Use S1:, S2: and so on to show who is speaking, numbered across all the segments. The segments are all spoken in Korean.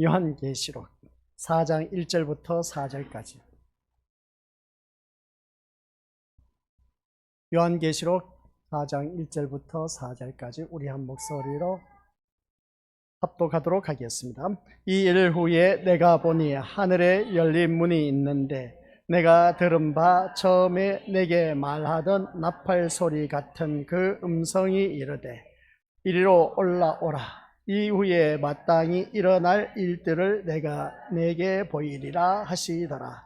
S1: 요한계시록 4장 1절부터 4절까지. 요한계시록 4장 1절부터 4절까지 우리 한 목소리로 합독하도록 하겠습니다. 이 일 후에 내가 보니 하늘에 열린 문이 있는데 내가 들은 바 처음에 내게 말하던 나팔 소리 같은 그 음성이 이르되 이리로 올라오라. 이후에 마땅히 일어날 일들을 내가 내게 보이리라 하시더라.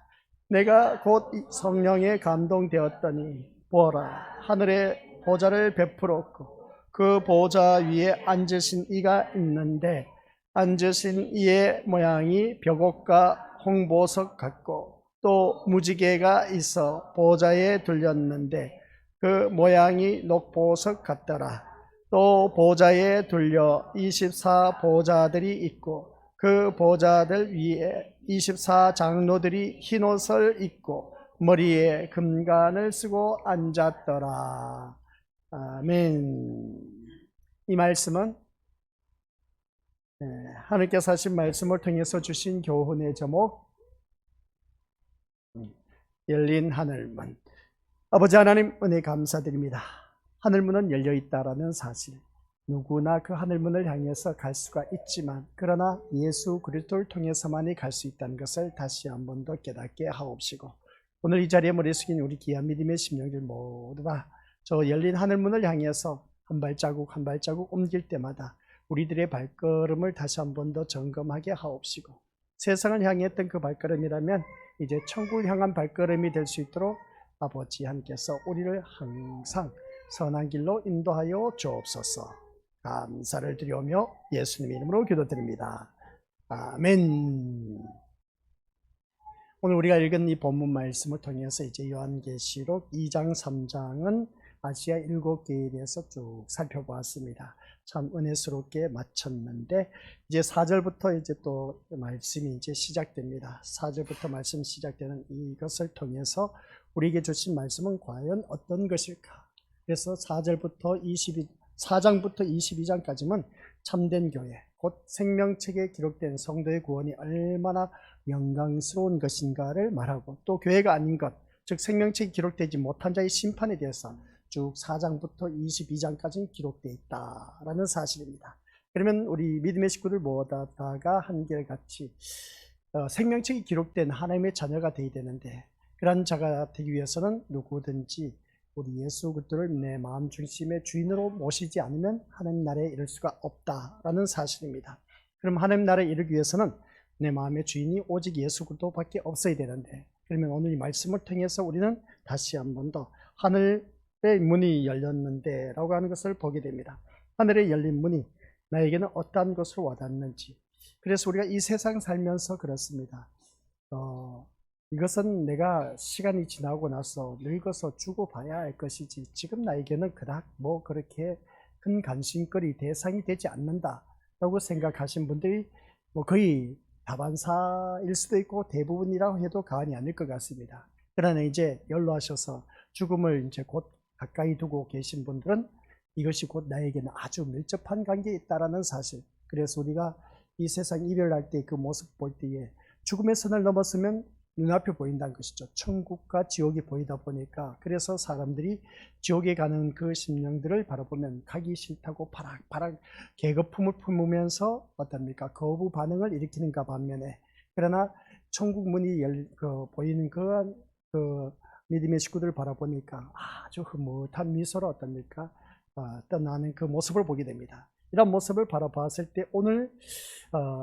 S1: 내가 곧 성령에 감동되었더니 보아라, 하늘에 보좌를 베풀었고 그 보좌 위에 앉으신 이가 있는데 앉으신 이의 모양이 벽옥과 홍보석 같고 또 무지개가 있어 보좌에 둘렸는데 그 모양이 녹보석 같더라. 또 보좌에 둘려 24 보좌들이 있고 그 보좌들 위에 24 장로들이 흰옷을 입고 머리에 금관을 쓰고 앉았더라. 아멘. 이 말씀은 하나님께서 하신 말씀을 통해서 주신 교훈의 제목, 열린 하늘문. 아버지 하나님, 은혜 감사드립니다. 하늘문은 열려있다라는 사실, 누구나 그 하늘문을 향해서 갈 수가 있지만 그러나 예수 그리스도를 통해서만이 갈 수 있다는 것을 다시 한 번 더 깨닫게 하옵시고, 오늘 이 자리에 머리 숙인 우리 귀한 믿음의 심령들 모두 다 저 열린 하늘문을 향해서 한 발자국 한 발자국 옮길 때마다 우리들의 발걸음을 다시 한 번 더 점검하게 하옵시고, 세상을 향했던 그 발걸음이라면 이제 천국을 향한 발걸음이 될 수 있도록 아버지 하나님께서 우리를 항상 선한 길로 인도하여 주옵소서. 감사를 드리오며 예수님의 이름으로 기도드립니다. 아멘. 오늘 우리가 읽은 이 본문 말씀을 통해서 이제 요한계시록 2장 3장은 아시아 7개에 대해서 쭉 살펴보았습니다. 참 은혜스럽게 마쳤는데 이제 4절부터 이제 또 말씀이 이제 시작됩니다. 4절부터 말씀 시작되는 이것을 통해서 우리에게 주신 말씀은 과연 어떤 것일까? 그래서 4장부터 22장까지는 참된 교회, 곧 생명책에 기록된 성도의 구원이 얼마나 영광스러운 것인가를 말하고, 또 교회가 아닌 것, 즉 생명책에 기록되지 못한 자의 심판에 대해서 쭉 4장부터 22장까지 기록되어 있다라는 사실입니다. 그러면 우리 믿음의 식구들 모두가 한결같이 생명책이 기록된 하나님의 자녀가 되어야 되는데, 그런 자가 되기 위해서는 누구든지 우리 예수 그리스도를 내 마음 중심의 주인으로 모시지 않으면 하나님 나라에 이를 수가 없다라는 사실입니다. 그럼 하나님 나라에 이르기 위해서는 내 마음의 주인이 오직 예수 그리스도밖에 없어야 되는데, 그러면 오늘 이 말씀을 통해서 우리는 다시 한 번 더 하늘의 문이 열렸는데 라고 하는 것을 보게 됩니다. 하늘에 열린 문이 나에게는 어떠한 것으로 와닿는지. 그래서 우리가 이 세상 살면서 그렇습니다. 이것은 내가 시간이 지나고 나서 늙어서 주고 봐야 할 것이지 지금 나에게는 그닥 뭐 그렇게 큰 관심거리 대상이 되지 않는다라고 생각하신 분들이 뭐 거의 다반사일 수도 있고 대부분이라고 해도 과언이 아닐 것 같습니다. 그러나 이제 연로하셔서 죽음을 이제 곧 가까이 두고 계신 분들은 이것이 곧 나에게는 아주 밀접한 관계에 있다라는 사실. 그래서 우리가 이 세상 이별할 때 그 모습 볼 때에 죽음의 선을 넘었으면 눈앞에 보인다는 것이죠. 천국과 지옥이 보이다 보니까, 그래서 사람들이 지옥에 가는 그 심령들을 바라보면 가기 싫다고 바락바락 계급품을 품으면서 어떻습니까? 거부 반응을 일으키는가 반면에, 그러나 천국 문이 보이는 그 믿음의 식구들을 바라보니까 아주 흐뭇한 미소로 어떻습니까? 떠나는 그 모습을 보게 됩니다. 이런 모습을 바라봤을 때 오늘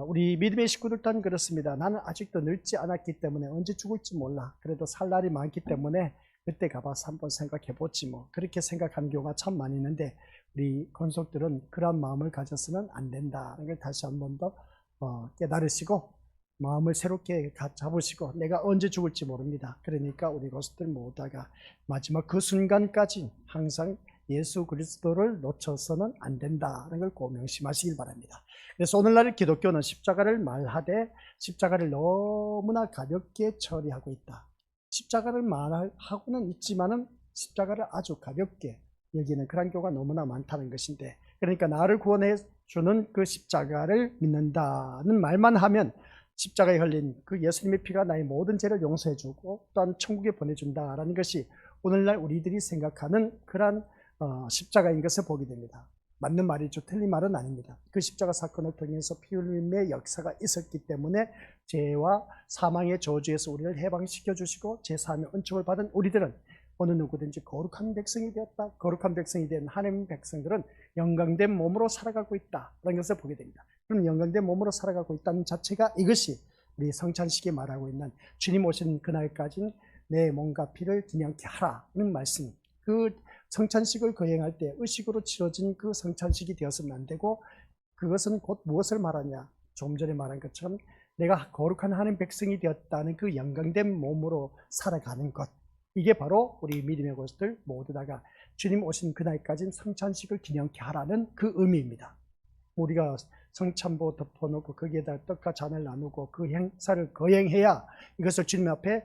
S1: 우리 믿음의 식구들 또한 그렇습니다. 나는 아직도 늙지 않았기 때문에 언제 죽을지 몰라. 그래도 살 날이 많기 때문에 그때 가봐서 한번 생각해보지 뭐. 그렇게 생각하는 경우가 참 많이 있는데 우리 권속들은 그런 마음을 가져서는 안 된다는 걸 다시 한번 더 깨달으시고 마음을 새롭게 잡으시고, 내가 언제 죽을지 모릅니다. 그러니까 우리 권속들 모두가 마지막 그 순간까지 항상 예수 그리스도를 놓쳐서는 안 된다는 걸 꼭 명심하시길 바랍니다. 그래서 오늘날 기독교는 십자가를 말하되 십자가를 너무나 가볍게 처리하고 있다. 십자가를 말하고는 있지만은 십자가를 아주 가볍게 여기는 그런 경우가 너무나 많다는 것인데, 그러니까 나를 구원해 주는 그 십자가를 믿는다는 말만 하면 십자가에 흘린 그 예수님의 피가 나의 모든 죄를 용서해주고 또한 천국에 보내준다라는 것이 오늘날 우리들이 생각하는 그러한 십자가인 것을 보게 됩니다. 맞는 말이죠. 틀린 말은 아닙니다. 그 십자가 사건을 통해서 피 흘림의 역사가 있었기 때문에 죄와 사망의 저주에서 우리를 해방시켜 주시고 제사함의 은총을 받은 우리들은 어느 누구든지 거룩한 백성이 되었다. 거룩한 백성이 된 하나님 백성들은 영광된 몸으로 살아가고 있다라는 것을 보게 됩니다. 그럼 영광된 몸으로 살아가고 있다는 자체가 이것이 우리 성찬식이 말하고 있는 주님 오신 그날까지는 내 몸과 피를 기념케 하라는 말씀. 그 성찬식을 거행할 때 의식으로 치러진 그 성찬식이 되었으면 안 되고 그것은 곧 무엇을 말하냐? 조금 전에 말한 것처럼 내가 거룩한 하나님 백성이 되었다는 그 영광된 몸으로 살아가는 것. 이게 바로 우리 믿음의 것들 모두 다가 주님 오신 그날까지는 성찬식을 기념케 하라는 그 의미입니다. 우리가 성찬보 덮어놓고 거기에다 떡과 잔을 나누고 그 행사를 거행해야 이것을 주님 앞에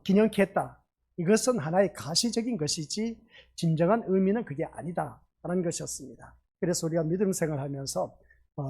S1: 기념케 했다. 이것은 하나의 가시적인 것이지 진정한 의미는 그게 아니다라는 것이었습니다. 그래서 우리가 믿음 생활하면서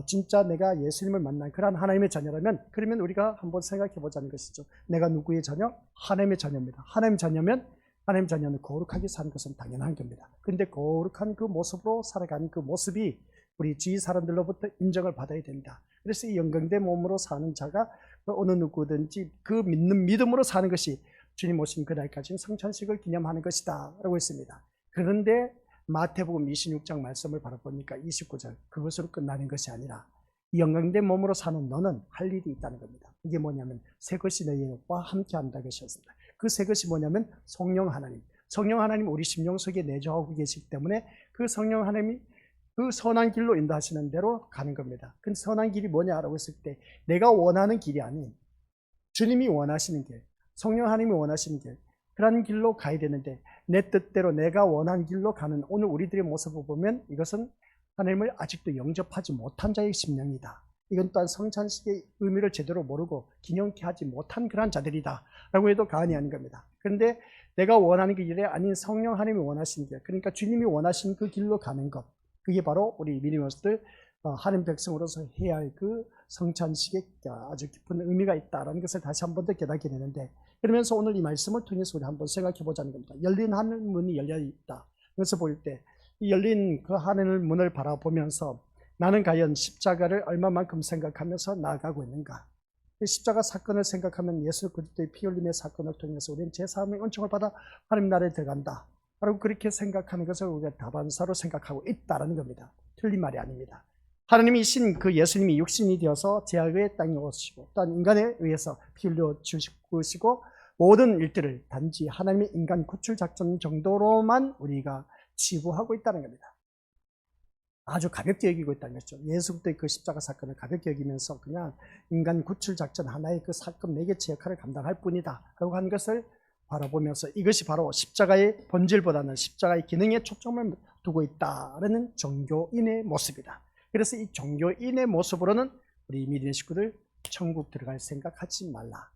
S1: 진짜 내가 예수님을 만난 그러한 하나님의 자녀라면 그러면 우리가 한번 생각해 보자는 것이죠. 내가 누구의 자녀? 하나님의 자녀입니다. 하나님의 자녀면 하나님의 자녀는 거룩하게 사는 것은 당연한 겁니다. 그런데 거룩한 그 모습으로 살아가는 그 모습이 우리 주위 사람들로부터 인정을 받아야 된다. 그래서 이 영광된 몸으로 사는 자가 어느 누구든지 그 믿는 믿음으로 사는 것이 주님 오신 그날까지는 성찬식을 기념하는 것이다 라고 했습니다. 그런데 마태복음 26장 말씀을 바라보니까 29절 그것으로 끝나는 것이 아니라 이 영광된 몸으로 사는 너는 할 일이 있다는 겁니다. 이게 뭐냐면 새 것이 너희와 함께 한다 것이었습니다. 그 새 것이 뭐냐면 성령 하나님. 성령 하나님 우리 심령 속에 내주하고 계시기 때문에 그 성령 하나님이 그 선한 길로 인도하시는 대로 가는 겁니다. 그 선한 길이 뭐냐라고 했을 때 내가 원하는 길이 아닌 주님이 원하시는 길, 성령 하나님이 원하시는 길, 그런 길로 가야 되는데 내 뜻대로 내가 원하는 길로 가는 오늘 우리들의 모습을 보면 이것은 하나님을 아직도 영접하지 못한 자의 심령이다. 이건 또한 성찬식의 의미를 제대로 모르고 기념케 하지 못한 그런 자들이다 라고 해도 과언이 아닌 겁니다. 그런데 내가 원하는 그 길이 아닌 성령 하나님이 원하시는 길, 그러니까 주님이 원하시는 그 길로 가는 것, 그게 바로 우리 믿음의들 하나님 백성으로서 해야 할 그 성찬식에 아주 깊은 의미가 있다는 것을 다시 한 번 더 깨닫게 되는데, 그러면서 오늘 이 말씀을 통해서 우리 한번 생각해 보자는 겁니다. 열린 하늘 문이 열려 있다. 그래서 볼 때 이 열린 그 하늘 문을 바라보면서 나는 과연 십자가를 얼마만큼 생각하면서 나아가고 있는가? 십자가 사건을 생각하면 예수 그리스도의 피 흘림의 사건을 통해서 우리는 제사함의 은총을 받아 하나님 나라에 들어간다. 바로 그렇게 생각하는 것을 우리가 다반사로 생각하고 있다는 겁니다. 틀린 말이 아닙니다. 하나님이신 그 예수님이 육신이 되어서 제약의 땅에 오시고 또한 인간에 의해서 피 흘려 주시고 모든 일들을 단지 하나님의 인간 구출 작전 정도로만 우리가 치부하고 있다는 겁니다. 아주 가볍게 여기고 있다는 것이죠. 예수 그리스도의 그 십자가 사건을 가볍게 여기면서 그냥 인간 구출 작전 하나의 그 사건 매개체 역할을 감당할 뿐이다 라고 하는 것을 바라보면서 이것이 바로 십자가의 본질보다는 십자가의 기능에 초점을 두고 있다는 종교인의 모습이다. 그래서 이 종교인의 모습으로는 우리 믿음의 식구들 천국 들어갈 생각하지 말라.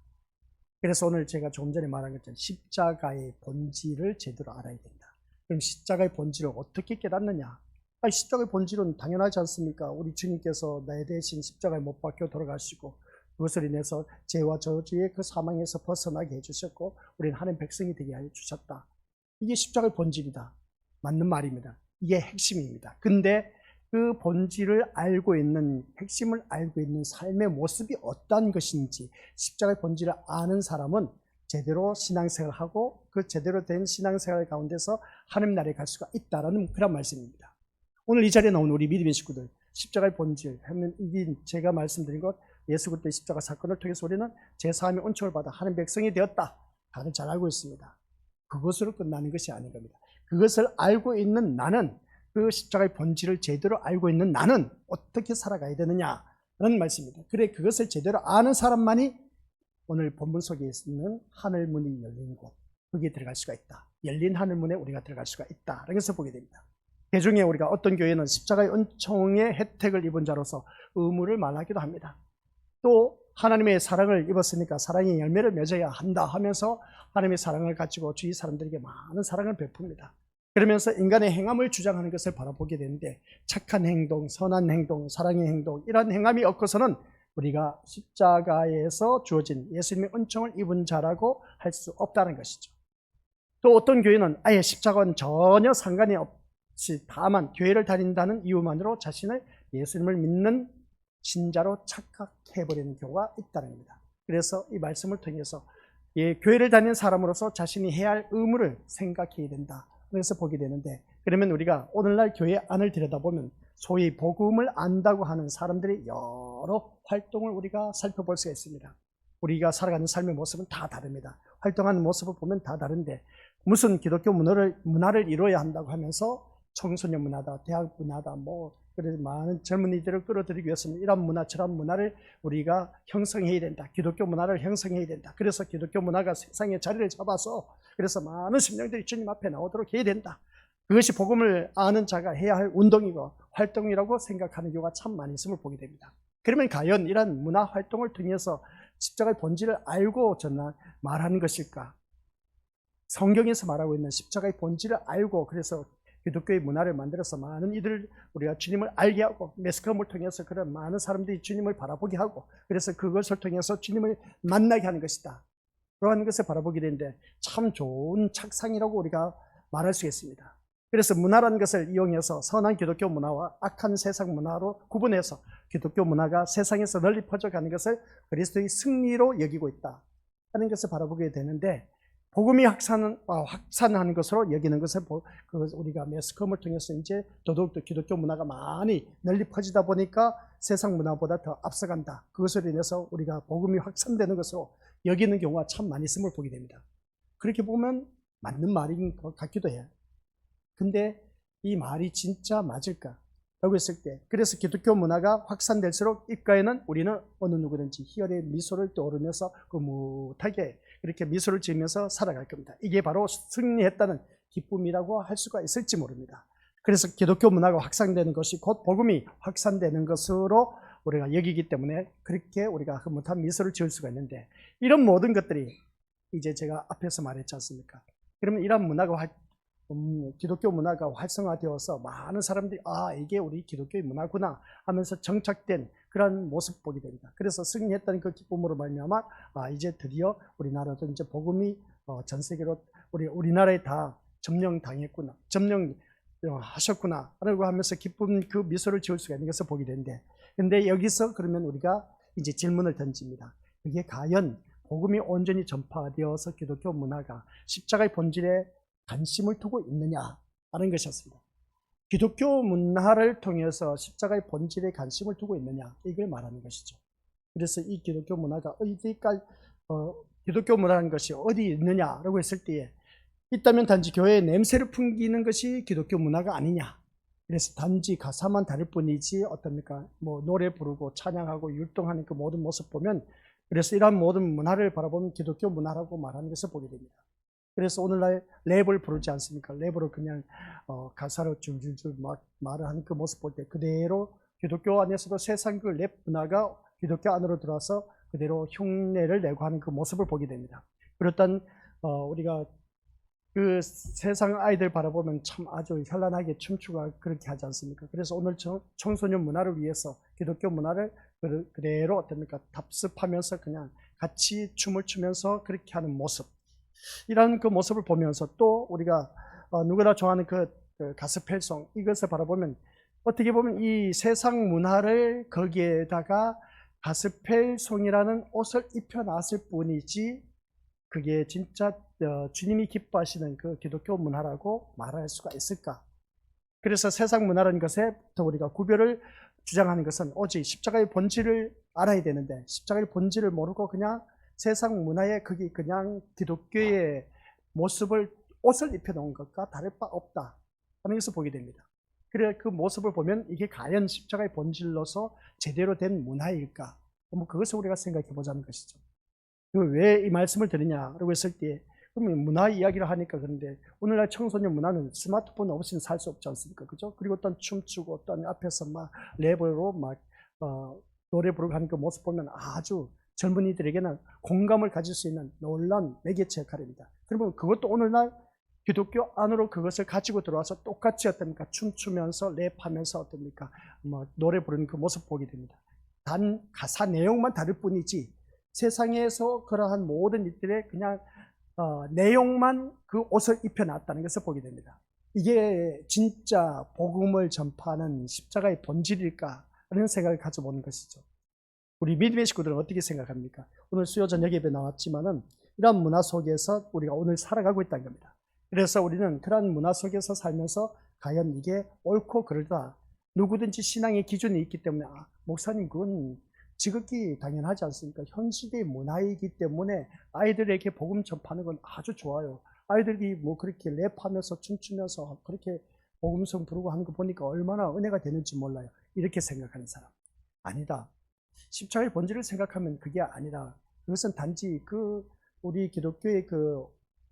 S1: 그래서 오늘 제가 조금 전에 말한 것처럼 십자가의 본질을 제대로 알아야 된다. 그럼 십자가의 본질을 어떻게 깨닫느냐? 십자가의 본질은 당연하지 않습니까? 우리 주님께서 내 대신 십자가에 못 박혀 돌아가시고 그것을 인해서 죄와 저주의 그 사망에서 벗어나게 해주셨고 우리는 하나님 백성이 되게 해주셨다. 이게 십자가의 본질이다. 맞는 말입니다. 이게 핵심입니다. 근데 그 본질을 알고 있는, 핵심을 알고 있는 삶의 모습이 어떤 것인지 십자가의 본질을 아는 사람은 제대로 신앙생활을 하고 그 제대로 된 신앙생활 가운데서 하나님 나라에 갈 수가 있다라는 그런 말씀입니다. 오늘 이 자리에 나온 우리 믿음의 식구들, 십자가의 본질 하면 이게 제가 말씀드린 것 예수 그리스도의 십자가 사건을 통해서 우리는 제사함의 은총을 받아 하나님 백성이 되었다. 다들 잘 알고 있습니다. 그것으로 끝나는 것이 아닌 겁니다. 그것을 알고 있는 나는, 그 십자가의 본질을 제대로 알고 있는 나는 어떻게 살아가야 되느냐라는 말씀입니다. 그래 그것을 제대로 아는 사람만이 오늘 본문 속에 있는 하늘문이 열린 곳, 거기에 들어갈 수가 있다. 열린 하늘문에 우리가 들어갈 수가 있다라는 것을 보게 됩니다. 그중에 우리가 어떤 교회는 십자가의 은총의 혜택을 입은 자로서 의무를 말하기도 합니다. 또 하나님의 사랑을 입었으니까 사랑의 열매를 맺어야 한다 하면서 하나님의 사랑을 가지고 주위 사람들에게 많은 사랑을 베풉니다. 그러면서 인간의 행함을 주장하는 것을 바라보게 되는데, 착한 행동, 선한 행동, 사랑의 행동, 이런 행함이 없고서는 우리가 십자가에서 주어진 예수님의 은총을 입은 자라고 할 수 없다는 것이죠. 또 어떤 교회는 아예 십자가와는 전혀 상관이 없이 다만 교회를 다닌다는 이유만으로 자신을 예수님을 믿는 신자로 착각해버리는 경우가 있다는 겁니다. 그래서 이 말씀을 통해서 교회를 다니는 사람으로서 자신이 해야 할 의무를 생각해야 된다. 그래서 보게 되는데, 그러면 우리가 오늘날 교회 안을 들여다보면 소위 복음을 안다고 하는 사람들의 여러 활동을 우리가 살펴볼 수가 있습니다. 우리가 살아가는 삶의 모습은 다 다릅니다. 활동하는 모습을 보면 다 다른데, 무슨 기독교 문화를 이루어야 한다고 하면서 청소년 문화다, 대학 문화다, 그래서 많은 젊은이들을 끌어들이기 위해서는 이런 문화, 저런 문화를 우리가 형성해야 된다. 기독교 문화를 형성해야 된다. 그래서 기독교 문화가 세상에 자리를 잡아서 그래서 많은 심령들이 주님 앞에 나오도록 해야 된다. 그것이 복음을 아는 자가 해야 할 운동이고 활동이라고 생각하는 경우가 참 많이 있음을 보게 됩니다. 그러면 과연 이런 문화 활동을 통해서 십자가의 본질을 알고 전하 말하는 것일까? 성경에서 말하고 있는 십자가의 본질을 알고 그래서 기독교의 문화를 만들어서 많은 이들 우리가 주님을 알게 하고 매스컴을 통해서 그런 많은 사람들이 주님을 바라보게 하고 그래서 그것을 통해서 주님을 만나게 하는 것이다. 그러한 것을 바라보게 되는데 참 좋은 착상이라고 우리가 말할 수 있습니다. 그래서 문화라는 것을 이용해서 선한 기독교 문화와 악한 세상 문화로 구분해서 기독교 문화가 세상에서 널리 퍼져가는 것을 그리스도의 승리로 여기고 있다 하는 것을 바라보게 되는데, 복음이 확산하는 것으로 여기는 것을 우리가 매스컴을 통해서 이제 더더욱더 기독교 문화가 많이 널리 퍼지다 보니까 세상 문화보다 더 앞서간다. 그것으로 인해서 우리가 복음이 확산되는 것으로 여기는 경우가 참 많이 있음을 보게 됩니다. 그렇게 보면 맞는 말인 것 같기도 해요. 근데 이 말이 진짜 맞을까? 라고 했을 때, 그래서 기독교 문화가 확산될수록 입가에는 우리는 어느 누구든지 희열의 미소를 떠오르면서 흐뭇하게 그렇게 미소를 지으면서 살아갈 겁니다. 이게 바로 승리했다는 기쁨이라고 할 수가 있을지 모릅니다. 그래서 기독교 문화가 확산되는 것이 곧 복음이 확산되는 것으로 우리가 여기기 때문에 그렇게 우리가 흐뭇한 미소를 지을 수가 있는데, 이런 모든 것들이 이제 제가 앞에서 말했지 않습니까? 그러면 이런 문화가 기독교 문화가 활성화되어서 많은 사람들이 이게 우리 기독교의 문화구나 하면서 정착된 그런 모습 보게 됩니다. 그래서 승리했다는 그 기쁨으로 말미암아 이제 드디어 우리나라도 이제 복음이 전 세계로 우리나라에 다 점령당했구나, 점령하셨구나 라고 하면서 기쁨 그 미소를 지을 수가 있는 것을 보게 되는데, 근데 여기서 그러면 우리가 이제 질문을 던집니다. 이게 과연 복음이 온전히 전파되어서 기독교 문화가 십자가의 본질에 관심을 두고 있느냐 하는 것이었습니다. 기독교 문화를 통해서 십자가의 본질에 관심을 두고 있느냐, 이걸 말하는 것이죠. 그래서 이 기독교 문화가 기독교 문화라는 것이 어디 있느냐라고 했을 때에 있다면 단지 교회의 냄새를 풍기는 것이 기독교 문화가 아니냐. 그래서 단지 가사만 다를 뿐이지 어떻습니까? 노래 부르고 찬양하고 율동하는 그 모든 모습 보면, 그래서 이러한 모든 문화를 바라보면 기독교 문화라고 말하는 것을 보게 됩니다. 그래서 오늘날 랩을 부르지 않습니까? 랩으로 그냥 가사로 줄줄줄 막 말을 하는 그 모습 볼 때 그대로 기독교 안에서도 세상 그 랩 문화가 기독교 안으로 들어와서 그대로 흉내를 내고 하는 그 모습을 보게 됩니다. 그렇단 우리가 그 세상 아이들 바라보면 참 아주 현란하게 춤추고 그렇게 하지 않습니까? 그래서 오늘 청소년 문화를 위해서 기독교 문화를 그대로 어떻습니까? 답습하면서 그냥 같이 춤을 추면서 그렇게 하는 모습, 이런 그 모습을 보면서 또 우리가 누구나 좋아하는 그 가스펠송, 이것을 바라보면 어떻게 보면 이 세상 문화를 거기에다가 가스펠송이라는 옷을 입혀놨을 뿐이지 그게 진짜 주님이 기뻐하시는 그 기독교 문화라고 말할 수가 있을까? 그래서 세상 문화라는 것에 더 우리가 구별을 주장하는 것은 오직 십자가의 본질을 알아야 되는데, 십자가의 본질을 모르고 그냥 세상 문화에 거기 그냥 기독교의 모습을 옷을 입혀놓은 것과 다를 바 없다 하는 것을 보게 됩니다. 그래 그 모습을 보면 이게 과연 십자가의 본질로서 제대로 된 문화일까? 그것을 우리가 생각해 보자는 것이죠. 왜 이 말씀을 드리냐라고 했을 때, 그러면 문화 이야기를 하니까 그런데 오늘날 청소년 문화는 스마트폰 없이는 살 수 없지 않습니까? 그죠? 그리고 또 춤추고 또 앞에서 막 랩으로 막 노래 부르고 하는 그 모습 보면 아주 젊은이들에게는 공감을 가질 수 있는 놀라운 매개체 역할입니다. 그러면 그것도 오늘날 기독교 안으로 그것을 가지고 들어와서 똑같이 어떻습니까? 춤추면서 랩하면서 어떻습니까? 노래 부르는 그 모습 보게 됩니다. 단 가사 내용만 다를 뿐이지 세상에서 그러한 모든 일들의 그냥 내용만 그 옷을 입혀놨다는 것을 보게 됩니다. 이게 진짜 복음을 전파하는 십자가의 본질일까? 라는 생각을 가져보는 것이죠. 우리 믿음의 식구들은 어떻게 생각합니까? 오늘 수요 저녁 예배 나왔지만은 이런 문화 속에서 우리가 오늘 살아가고 있다는 겁니다. 그래서 우리는 그런 문화 속에서 살면서 과연 이게 옳고 그르다. 누구든지 신앙의 기준이 있기 때문에 목사님 그건 지극히 당연하지 않습니까? 현 시대의 문화이기 때문에 아이들에게 복음 전파하는 건 아주 좋아요. 아이들이 뭐 그렇게 랩하면서 춤추면서 그렇게 복음성 부르고 하는 거 보니까 얼마나 은혜가 되는지 몰라요. 이렇게 생각하는 사람. 아니다. 십자가의 본질을 생각하면 그게 아니라 그것은 단지 우리 기독교의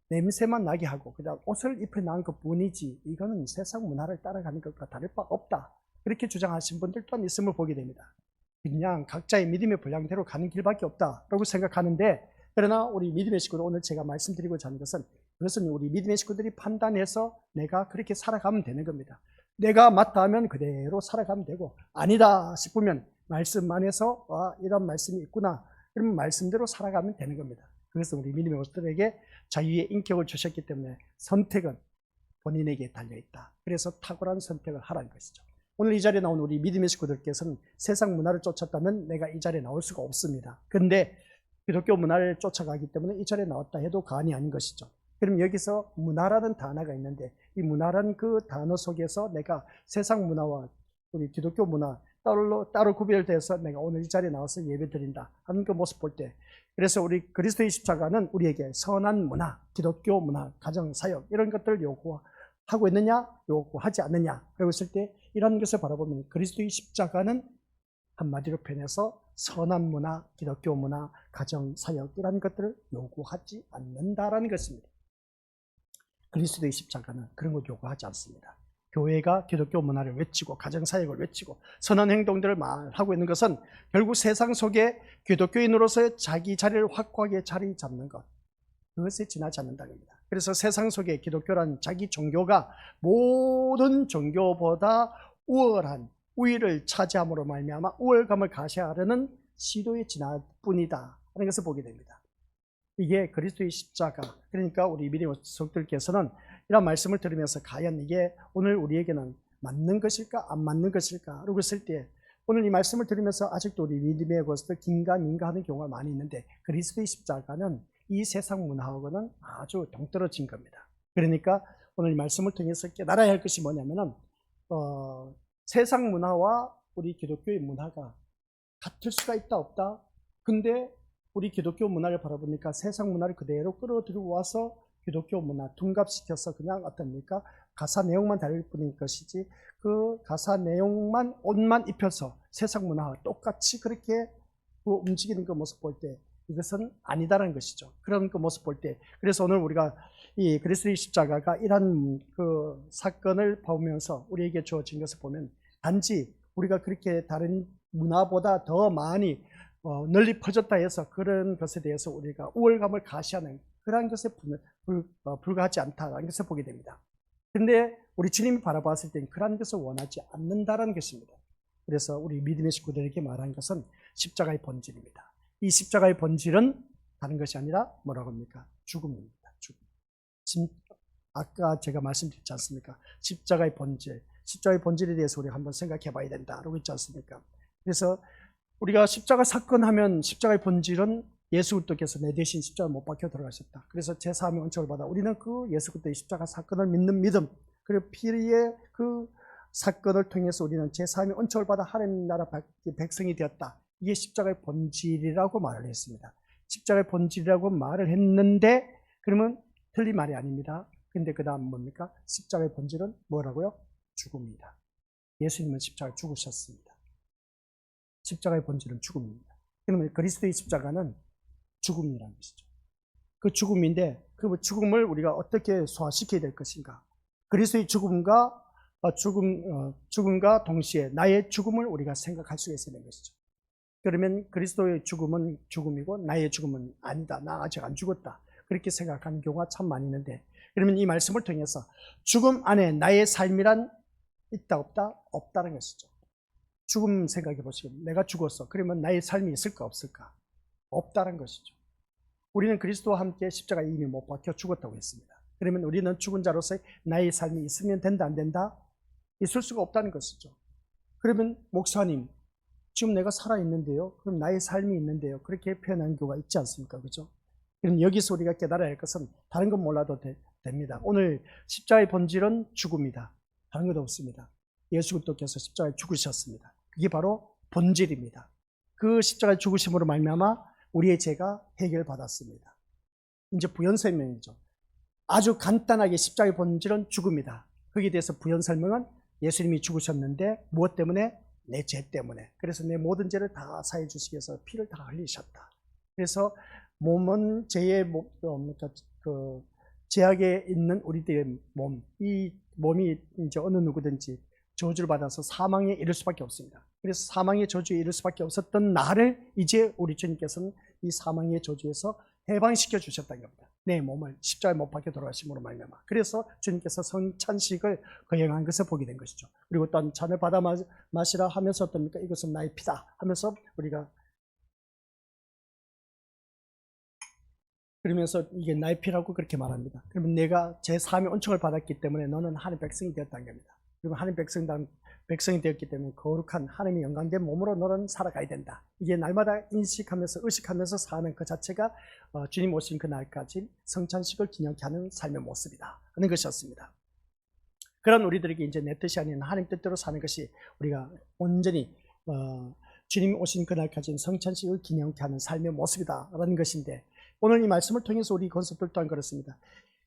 S1: 냄새만 나게 하고 그냥 옷을 입혀 나온 것 뿐이지 이거는 세상 문화를 따라가는 것과 다를 바 없다. 그렇게 주장하신 분들 또한 있음을 보게 됩니다. 그냥 각자의 믿음의 분량대로 가는 길밖에 없다라고 생각하는데 그러나 우리 믿음의 식구들 오늘 제가 말씀드리고자 하는 것은 그것은 우리 믿음의 식구들이 판단해서 내가 그렇게 살아가면 되는 겁니다. 내가 맞다 하면 그대로 살아가면 되고 아니다 싶으면 말씀 안에서 이런 말씀이 있구나 그러면 말씀대로 살아가면 되는 겁니다. 그래서 우리 믿음의 식구들에게 자유의 인격을 주셨기 때문에 선택은 본인에게 달려있다. 그래서 탁월한 선택을 하라는 것이죠. 오늘 이 자리에 나온 우리 믿음의 식구들께서는 세상 문화를 쫓았다면 내가 이 자리에 나올 수가 없습니다. 그런데 기독교 문화를 쫓아가기 때문에 이 자리에 나왔다 해도 과언이 아닌 것이죠. 그럼 여기서 문화라는 단어가 있는데 이 문화라는 그 단어 속에서 내가 세상 문화와 우리 기독교 문화 따로 구별돼서 내가 오늘 이 자리에 나와서 예배드린다 하는 그 모습 볼 때 그래서 우리 그리스도의 십자가는 우리에게 선한 문화, 기독교 문화, 가정사역 이런 것들을 요구하고 있느냐 요구하지 않느냐 그러고 있을 때 이런 것을 바라보면 그리스도의 십자가는 한마디로 표현해서 선한 문화, 기독교 문화, 가정사역 이런 것들을 요구하지 않는다라는 것입니다. 그리스도의 십자가는 그런 걸 요구하지 않습니다. 교회가 기독교 문화를 외치고 가정사역을 외치고 선한 행동들을 말하고 있는 것은 결국 세상 속에 기독교인으로서의 자기 자리를 확고하게 자리 잡는 것 그것에 지나지 않는다는 겁니다. 그래서 세상 속에 기독교란 자기 종교가 모든 종교보다 우월한 우위를 차지함으로 말미암아 우월감을 가시하려는 시도에 지날 뿐이다 하는 것을 보게 됩니다. 이게 그리스도의 십자가 그러니까 우리 믿음의 성도들께서는 이런 말씀을 들으면서 과연 이게 오늘 우리에게는 맞는 것일까 안 맞는 것일까 그러고 있을 때 오늘 이 말씀을 들으면서 아직도 우리 믿음의 것을 긴가민가 하는 경우가 많이 있는데 그리스도의 십자가는 이 세상 문화하고는 아주 동떨어진 겁니다. 그러니까 오늘 이 말씀을 통해서 깨달아야 할 것이 뭐냐면은 세상 문화와 우리 기독교의 문화가 같을 수가 있다 없다. 근데 우리 기독교 문화를 바라보니까 세상 문화를 그대로 끌어들이고 와서 기독교 문화 둔갑시켜서 그냥 어떻습니까? 가사 내용만 다를 뿐인 것이지 그 가사 내용만 옷만 입혀서 세상 문화와 똑같이 그렇게 움직이는 그 모습 볼 때 이것은 아니다라는 것이죠. 그런 그 모습 볼 때 그래서 오늘 우리가 이 그리스도의 십자가가 이런 그 사건을 보면서 우리에게 주어진 것을 보면 단지 우리가 그렇게 다른 문화보다 더 많이 널리 퍼졌다 해서 그런 것에 대해서 우리가 우월감을 가시하는 그러한 것에 불과하지 않다라는 것을 보게 됩니다. 그런데 우리 주님이 바라봤을 때는 그러한 것을 원하지 않는다라는 것입니다. 그래서 우리 믿음의 식구들에게 말한 것은 십자가의 본질입니다. 이 십자가의 본질은 다른 것이 아니라 뭐라고 합니까? 죽음입니다. 죽음. 아까 제가 말씀드렸지 않습니까? 십자가의 본질에 대해서 우리가 한번 생각해 봐야 된다라고 했지 않습니까? 그래서 우리가 십자가 사건 하면 십자가의 본질은 예수 그리스도께서 내 대신 십자가 못 박혀 들어가셨다. 그래서 제3의 은총을 받아 우리는 그 예수 그리스도의 십자가 사건을 믿는 믿음 그리고 피의 그 사건을 통해서 우리는 제3의 은총을 받아 하나님 나라 백성이 되었다. 이게 십자가의 본질이라고 말을 했습니다. 십자가의 본질이라고 말을 했는데 그러면 틀린 말이 아닙니다. 근데 그 다음 뭡니까? 십자가의 본질은 뭐라고요? 죽음입니다. 예수님은 십자가에 죽으셨습니다. 십자가의 본질은 죽음입니다. 그러면 그리스도의 십자가는 죽음이라는 것이죠. 그 죽음인데 그 죽음을 우리가 어떻게 소화시켜야 될 것인가? 그리스도의 죽음과 동시에 나의 죽음을 우리가 생각할 수 있어야 되는 것이죠. 그러면 그리스도의 죽음은 죽음이고 나의 죽음은 아니다. 나 아직 안 죽었다. 그렇게 생각하는 경우가 참 많이 있는데 그러면 이 말씀을 통해서 죽음 안에 나의 삶이란 있다 없다? 없다는 것이죠. 죽음 생각해 보시고 내가 죽었어. 그러면 나의 삶이 있을까 없을까? 없다는 것이죠. 우리는 그리스도와 함께 십자가에 이미 못 박혀 죽었다고 했습니다. 그러면 우리는 죽은 자로서의 나의 삶이 있으면 된다 안 된다? 있을 수가 없다는 것이죠. 그러면 목사님 지금 내가 살아있는데요. 그럼 나의 삶이 있는데요. 그렇게 표현한 경우가 있지 않습니까? 그죠? 그럼 여기서 우리가 깨달아야 할 것은 다른 건 몰라도 됩니다. 오늘 십자가의 본질은 죽음이다. 다른 것 없습니다. 예수 그리스도께서 십자가에 죽으셨습니다. 그게 바로 본질입니다. 그 십자가의 죽으심으로 말미암아 우리의 죄가 해결받았습니다. 이제 부연 설명이죠. 아주 간단하게 십자가의 본질은 죽음이다. 거기에 대해서 부연 설명은 예수님이 죽으셨는데 무엇 때문에? 내 죄 때문에. 그래서 내 모든 죄를 다 사해 주시기 위해서 피를 다 흘리셨다. 그래서 몸은 죄의 그 죄악에 있는 우리들의 몸, 이 몸이 이제 어느 누구든지 저주를 받아서 사망에 이를 수밖에 없습니다. 그래서 사망의 저주에 이를 수밖에 없었던 나를 이제 우리 주님께서는 이 사망의 저주에서 해방시켜 주셨다는 겁니다. 내 몸을 십자가에 못 박혀 돌아가심으로 말미암아. 그래서 주님께서 성찬식을 거행한 것을 보게 된 것이죠. 그리고 또한 잔을 받아 마시라 하면서 어떻습니까? 이것은 나의 피다 하면서 우리가 그러면서 이게 나의 피라고 그렇게 말합니다. 그러면 내가 제3의 은총을 받았기 때문에 너는 하나님의 백성이 되었다는 겁니다. 그리고 하나님의 백성이 되었기 때문에 거룩한 하나님의 영광된 몸으로 너는 살아가야 된다. 이게 날마다 인식하면서 의식하면서 사는 그 자체가 주님 오신 그날까지 성찬식을 기념케 하는 삶의 모습이다 하는 것이었습니다. 그런 우리들에게 이제 내 뜻이 아닌 하나님 뜻대로 사는 것이 우리가 온전히 주님 오신 그날까지는 성찬식을 기념케 하는 삶의 모습이다라는 것인데, 오늘 이 말씀을 통해서 우리 권속들 또한 그렇습니다.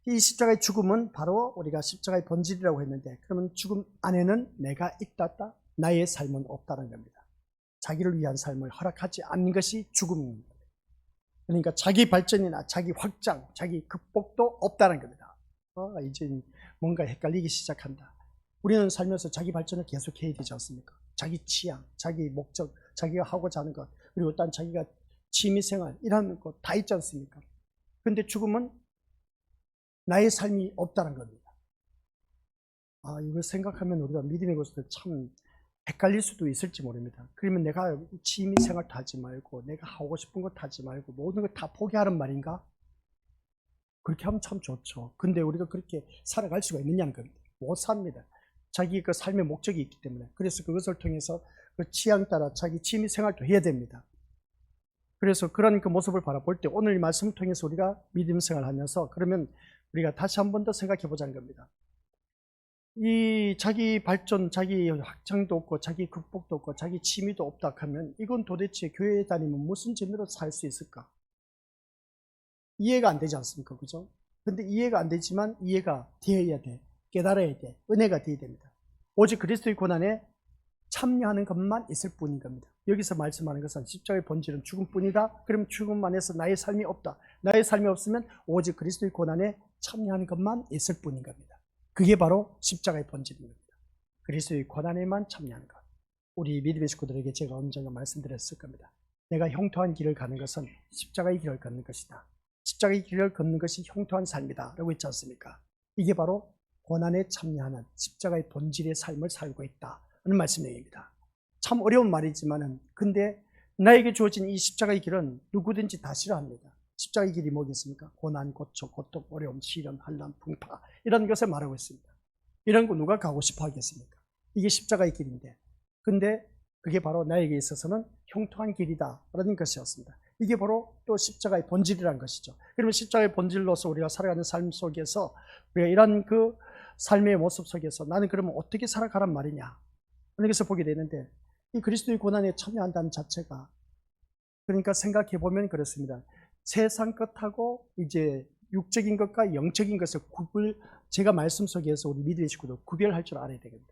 S1: 이 십자가의 죽음은 바로 우리가 십자가의 본질이라고 했는데, 그러면 죽음 안에는 내가 있다, 나의 삶은 없다는 겁니다. 자기를 위한 삶을 허락하지 않는 것이 죽음입니다. 그러니까 자기 발전이나 자기 확장, 자기 극복도 없다는 겁니다. 이제 뭔가 헷갈리기 시작한다. 우리는 살면서 자기 발전을 계속해야 되지 않습니까? 자기 취향, 자기 목적, 자기가 하고자 하는 것, 그리고 또 자기가 취미생활 이런 것 다 있지 않습니까? 그런데 죽음은 나의 삶이 없다는 겁니다. 이걸 생각하면 우리가 믿음의 것을 참 헷갈릴 수도 있을지 모릅니다. 그러면 내가 취미생활도 하지 말고 내가 하고 싶은 것 하지 말고 모든 걸 다 포기하는 말인가? 그렇게 하면 참 좋죠. 근데 우리가 그렇게 살아갈 수가 있느냐는 겁니다. 못 삽니다. 자기 그 삶의 목적이 있기 때문에. 그래서 그것을 통해서 그 취향 따라 자기 취미생활도 해야 됩니다. 그래서 그런 그 모습을 바라볼 때 오늘 이 말씀을 통해서 우리가 믿음 생활을 하면서 그러면 우리가 다시 한 번 더 생각해 보자는 겁니다. 이 자기 발전, 자기 확장도 없고 자기 극복도 없고 자기 취미도 없다 하면 이건 도대체 교회에 다니면 무슨 재미로 살 수 있을까? 이해가 안 되지 않습니까? 그죠? 근데 이해가 안 되지만 이해가 되어야 돼. 깨달아야 돼. 은혜가 되어야 됩니다. 오직 그리스도의 고난에 참여하는 것만 있을 뿐인 겁니다. 여기서 말씀하는 것은 십자가의 본질은 죽음뿐이다. 그럼 죽음 안에서 나의 삶이 없다. 나의 삶이 없으면 오직 그리스도의 고난에 참여하는 것만 있을 뿐인 겁니다. 그게 바로 십자가의 본질입니다. 그리스도의 고난에만 참여하는 것. 우리 믿음의 식구들에게 제가 언젠가 말씀드렸을 겁니다. 내가 형통한 길을 가는 것은 십자가의 길을 걷는 것이다. 십자가의 길을 걷는 것이 형통한 삶이다 라고 했지 않습니까? 이게 바로 고난에 참여하는 십자가의 본질의 삶을 살고 있다 하는 말씀입니다. 참 어려운 말이지만은 근데 나에게 주어진 이 십자가의 길은 누구든지 다 싫어합니다. 십자가의 길이 뭐겠습니까? 고난, 고초, 고통, 어려움, 시련, 환난, 풍파 이런 것을 말하고 있습니다. 이런 거 누가 가고 싶어 하겠습니까? 이게 십자가의 길인데, 근데 그게 바로 나에게 있어서는 형통한 길이다라는 것이었습니다. 이게 바로 또 십자가의 본질이라는 것이죠. 그러면 십자가의 본질로서 우리가 살아가는 삶 속에서 우리가 이런 그 삶의 모습 속에서 나는 그러면 어떻게 살아가란 말이냐 하는 것을 보게 되는데, 이 그리스도의 고난에 참여한다는 자체가, 그러니까 생각해 보면 그렇습니다. 세상 것하고 이제 육적인 것과 영적인 것을 제가 말씀 속에서 우리 믿음의 식구도 구별할 줄 알아야 되겠다.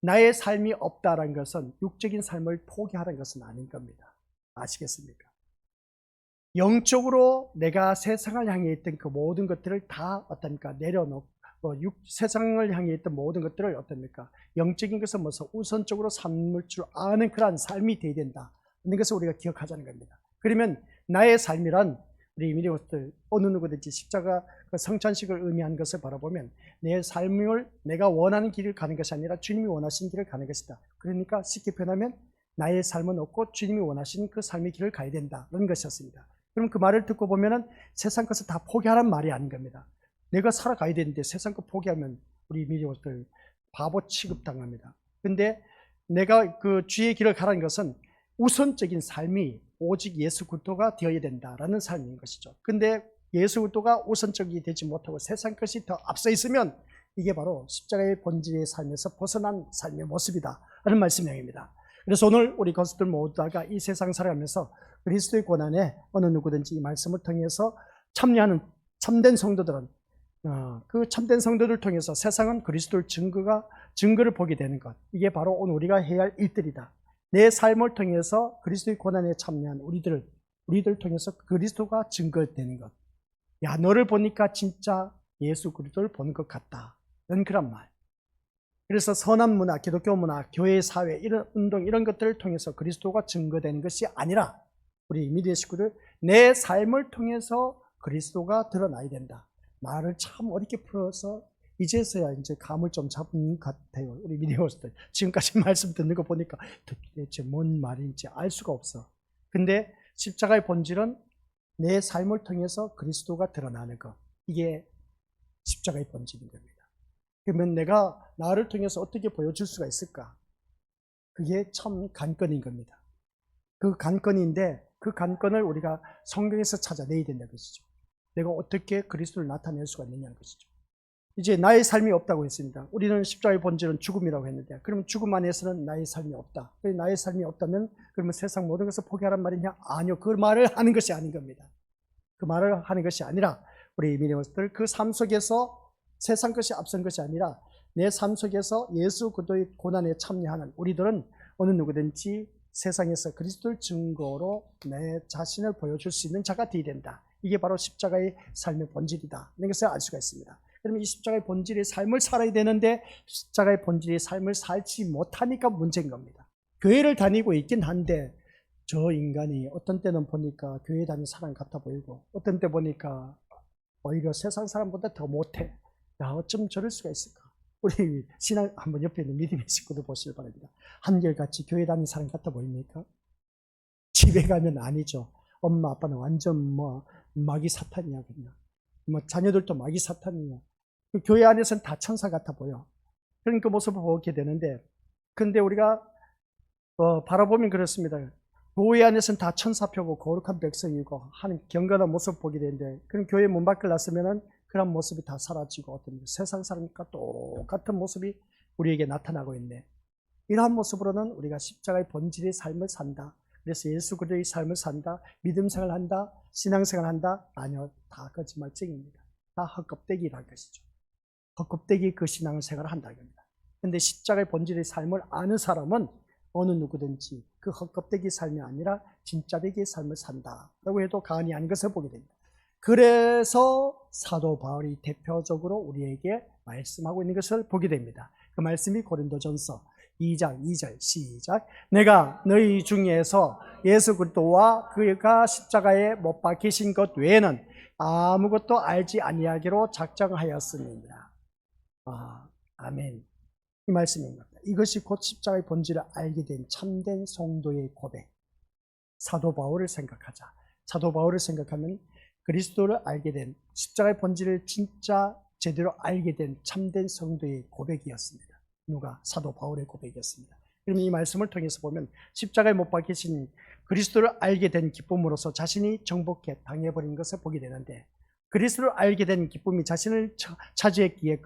S1: 나의 삶이 없다는 것은 육적인 삶을 포기하라는 것은 아닌 겁니다. 아시겠습니까? 영적으로 내가 세상을 향해 있던 그 모든 것들을 다 어떻습니까? 내려놓고 세상을 향해 있던 모든 것들을 어떻습니까? 영적인 것을 먼저 우선적으로 삼을 줄 아는 그러한 삶이 되어야 된다. 이런 것을 우리가 기억하자는 겁니다. 그러면 나의 삶이란 우리 미디어들 어느 누구든지 십자가 그 성찬식을 의미한 것을 바라보면 내 삶을 내가 원하는 길을 가는 것이 아니라 주님이 원하시는 길을 가는 것이다. 그러니까 쉽게 표현하면 나의 삶은 없고 주님이 원하시는 그 삶의 길을 가야 된다. 그런 것이었습니다. 그럼 그 말을 듣고 보면은 세상 것을 다 포기하라는 말이 아닌 겁니다. 내가 살아가야 되는데 세상 것 포기하면 우리 미디어들 바보 취급당합니다. 근데 내가 그 주의 길을 가라는 것은 우선적인 삶이 오직 예수 그리스도가 되어야 된다라는 삶인 것이죠. 근데 예수 그리스도가 우선적이 되지 못하고 세상 것이 더 앞서 있으면 이게 바로 십자가의 본질의 삶에서 벗어난 삶의 모습이다 라는 말씀입니다. 그래서 오늘 우리 것들 모두가 이 세상 살아가면서 그리스도의 고난에 어느 누구든지 이 말씀을 통해서 참여하는 참된 성도들은 그 참된 성도들을 통해서 세상은 그리스도의 증거를 보게 되는 것, 이게 바로 오늘 우리가 해야 할 일들이다. 내 삶을 통해서 그리스도의 고난에 참여한 우리들 통해서 그리스도가 증거되는 것. 야, 너를 보니까 진짜 예수 그리스도를 보는 것 같다. 이런 그런 말. 그래서 선한 문화, 기독교 문화, 교회 사회, 이런 운동, 이런 것들을 통해서 그리스도가 증거되는 것이 아니라 우리 미디어 식구들 내 삶을 통해서 그리스도가 드러나야 된다. 말을 참 어렵게 풀어서 이제서야 이제 감을 좀 잡은 것 같아요. 우리 미디어들 지금까지 말씀 듣는 거 보니까 도대체 뭔 말인지 알 수가 없어. 근데 십자가의 본질은 내 삶을 통해서 그리스도가 드러나는 것, 이게 십자가의 본질인 겁니다. 그러면 내가 나를 통해서 어떻게 보여줄 수가 있을까? 그게 참 관건인 겁니다. 그 관건인데 그 관건을 우리가 성경에서 찾아내야 된다는 것이죠. 내가 어떻게 그리스도를 나타낼 수가 있느냐는 것이죠. 이제 나의 삶이 없다고 했습니다. 우리는 십자가의 본질은 죽음이라고 했는데, 그러면 죽음 안에서는 나의 삶이 없다. 나의 삶이 없다면 그러면 세상 모든 것을 포기하란 말이냐? 아니요. 그 말을 하는 것이 아닌 겁니다. 그 말을 하는 것이 아니라 우리 미니머스들 그 삶 속에서 세상 것이 앞선 것이 아니라 내 삶 속에서 예수 그리스도의 고난에 참여하는 우리들은 어느 누구든지 세상에서 그리스도를 증거로 내 자신을 보여줄 수 있는 자가 되어야 된다. 이게 바로 십자가의 삶의 본질이다. 이런 것을 알 수가 있습니다. 그러면 이 십자가의 본질의 삶을 살아야 되는데 십자가의 본질의 삶을 살지 못하니까 문제인 겁니다. 교회를 다니고 있긴 한데 저 인간이 어떤 때는 보니까 교회 다니는 사람 같아 보이고 어떤 때 보니까 오히려 세상 사람보다 더 못해. 야, 어쩜 저럴 수가 있을까? 우리 신앙 한번 옆에 있는 믿음의 식구들 보시길 바랍니다. 한결같이 교회 다니는 사람 같아 보입니까? 집에 가면 아니죠. 엄마 아빠는 완전 마귀 사탄이야 그냥. 자녀들도 마귀 사탄이야. 그 교회 안에서는 다 천사 같아 보여. 그런 그 모습을 보게 되는데, 근데 우리가 바라보면 그렇습니다. 교회 안에서는 다 천사표고 거룩한 백성이고 하는 경건한 모습을 보게 되는데, 그런 교회 문 밖을 나서면은 그런 모습이 다 사라지고 어떤 세상 사람과 똑같은 모습이 우리에게 나타나고 있네. 이러한 모습으로는 우리가 십자가의 본질의 삶을 산다. 그래서 예수 그리스도의 삶을 산다. 믿음 생활을 한다. 신앙 생활을 한다. 아니요. 다 거짓말쟁이입니다. 다 헛껍데기라는 것이죠. 헛껍데기 그 신앙 생활을 한다는 겁니다. 그런데 십자가의 본질의 삶을 아는 사람은 어느 누구든지 그 헛껍데기 삶이 아니라 진짜되기의 삶을 산다라고 해도 과언이 아닌 것을 보게 됩니다. 그래서 사도 바울이 대표적으로 우리에게 말씀하고 있는 것을 보게 됩니다. 그 말씀이 고린도전서 2장 2절 시작. 내가 너희 중에서 예수 그리스도와 그가 십자가에 못 박히신 것 외에는 아무것도 알지 아니하기로 작정하였습니다. 아멘. 이 말씀입니다. 이것이 곧 십자가의 본질을 알게 된 참된 성도의 고백. 사도 바울을 생각하자. 사도 바울을 생각하면 그리스도를 알게 된, 십자가의 본질을 진짜 제대로 알게 된 참된 성도의 고백이었습니다. 누가? 사도 바울의 고백이었습니다. 그럼 이 말씀을 통해서 보면 십자가에 못 박히신 그리스도를 알게 된 기쁨으로써 자신이 정복해 당해버린 것을 보게 되는데, 그리스도를 알게 된 기쁨이 자신을 차지했기에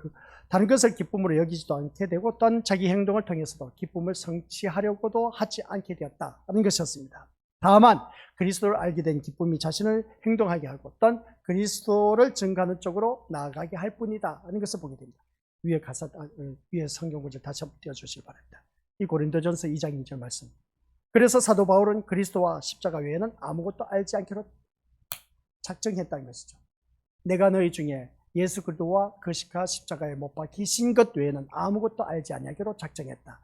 S1: 다른 것을 기쁨으로 여기지도 않게 되고, 또한 자기 행동을 통해서도 기쁨을 성취하려고도 하지 않게 되었다는 것이었습니다. 다만 그리스도를 알게 된 기쁨이 자신을 행동하게 하고 또한 그리스도를 증거하는 쪽으로 나아가게 할 뿐이다 하는 것을 보게 됩니다. 위에 성경 구절 다시 한번 띄워주시기 바랍니다. 이 고린도전서 2장 2절 말씀. 그래서 사도 바울은 그리스도와 십자가 외에는 아무것도 알지 않기로 작정했다는 것이죠. 내가 너희 중에 예수 그리스도와 그 십자가에 못 박히신 것 외에는 아무것도 알지 아니하기로 작정했다.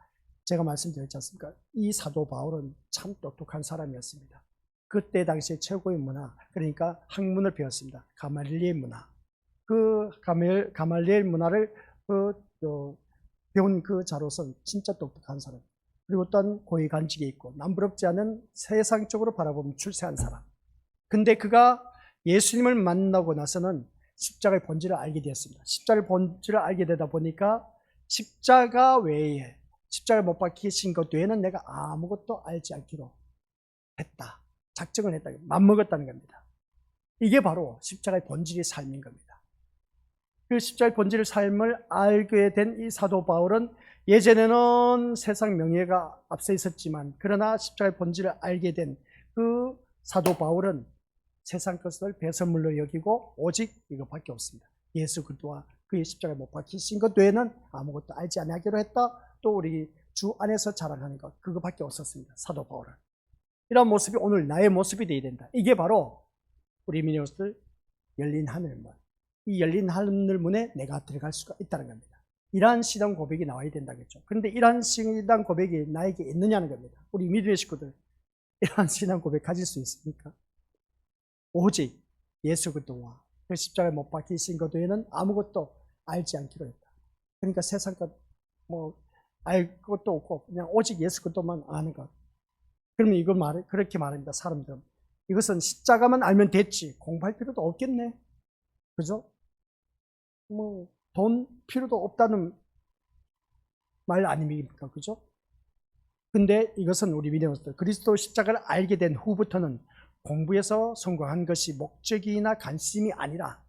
S1: 제가 말씀드렸지 않습니까? 이 사도 바울은 참 똑똑한 사람이었습니다. 그때 당시에 최고의 문화, 그러니까 학문을 배웠습니다. 가말리엘 문화. 그 가말리엘 문화를 배운 그 자로서는 진짜 똑똑한 사람. 그리고 또한 고위 간직에 있고 남부럽지 않은 세상적으로 바라보면 출세한 사람. 근데 그가 예수님을 만나고 나서는 십자가의 본질을 알게 되었습니다. 십자가의 본질을 알게 되다 보니까 십자가 외에, 십자가를 못 박히신 것 외에는 내가 아무것도 알지 않기로 했다. 작정을 했다. 맘먹었다는 겁니다. 이게 바로 십자가의 본질의 삶인 겁니다. 그 십자가의 본질의 삶을 알게 된 이 사도 바울은 예전에는 세상 명예가 앞서 있었지만, 그러나 십자가의 본질을 알게 된 그 사도 바울은 세상 것을 배설물로 여기고 오직 이것밖에 없습니다. 예수 그리스도와 그의 십자가에 못 박히신 것 외에는 아무것도 알지 아니하기로 했다. 또 우리 주 안에서 자랑하는 것, 그것밖에 없었습니다. 사도 바울은. 이런 모습이 오늘 나의 모습이 되어야 된다. 이게 바로 우리 미니어스들 열린 하늘문. 이 열린 하늘문에 내가 들어갈 수가 있다는 겁니다. 이러한 신앙 고백이 나와야 된다겠죠. 그런데 이러한 신앙 고백이 나에게 있느냐는 겁니다. 우리 믿음의 식구들, 이러한 신앙 고백 가질 수 있습니까? 오직 예수 그리스도와 그 십자가에 못 박히신 것 외에는 아무것도 알지 않기로 했다. 그러니까 세상 것 알 것도 없고 그냥 오직 예수 그리스도만 아는 것. 그러면 이걸 그렇게 말합니다. 사람들은 이것은 십자가만 알면 됐지, 공부할 필요도 없겠네. 그죠? 돈 필요도 없다는 말 아닙니까? 그죠? 근데 이것은 우리 믿음으로서 그리스도 십자가를 알게 된 후부터는 공부에서 성공한 것이 목적이나 관심이 아니라,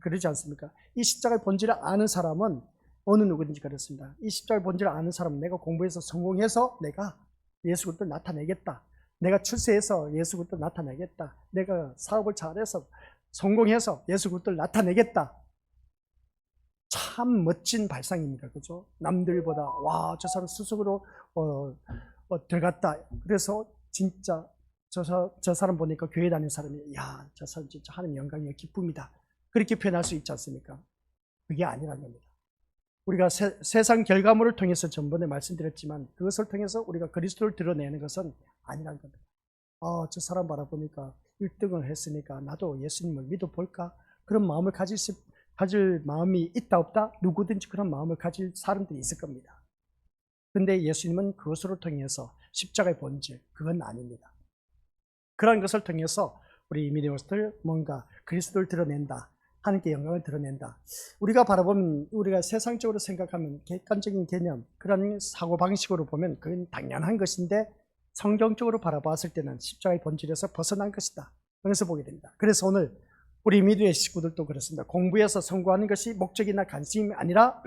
S1: 그러지 않습니까? 이 십자가의 본질을 아는 사람은 어느 누구든지 그렇습니다. 이 십자가의 본질을 아는 사람은 내가 공부해서 성공해서 내가 예수 그리스도를 나타내겠다. 내가 출세해서 예수 그리스도를 나타내겠다. 내가 사업을 잘해서 성공해서 예수 그리스도를 나타내겠다. 참 멋진 발상입니다. 그죠? 남들보다 와, 저 사람 스스로 들어갔다. 그래서 진짜 저 사람 보니까 교회 다니는 사람이 야, 저 사람 진짜 하나님 영광이요 기쁨이다. 그렇게 표현할 수 있지 않습니까? 그게 아니라는 겁니다. 우리가 세상 결과물을 통해서 전번에 말씀드렸지만 그것을 통해서 우리가 그리스도를 드러내는 것은 아니라는 겁니다. 저 사람 바라보니까 1등을 했으니까 나도 예수님을 믿어볼까? 그런 마음을 가질 마음이 있다 없다? 누구든지 그런 마음을 가질 사람들이 있을 겁니다. 근데 예수님은 그것을 통해서 십자가의 본질, 그건 아닙니다. 그런 것을 통해서 우리 믿음으로서 뭔가 그리스도를 드러낸다. 하나님께 영광을 드러낸다. 우리가 바라보면, 우리가 세상적으로 생각하면 객관적인 개념, 그런 사고방식으로 보면 그건 당연한 것인데 성경적으로 바라봤을 때는 십자가의 본질에서 벗어난 것이다. 그래서 보게 됩니다. 그래서 오늘 우리 믿음의 식구들도 그렇습니다. 공부해서 성공하는 것이 목적이나 관심이 아니라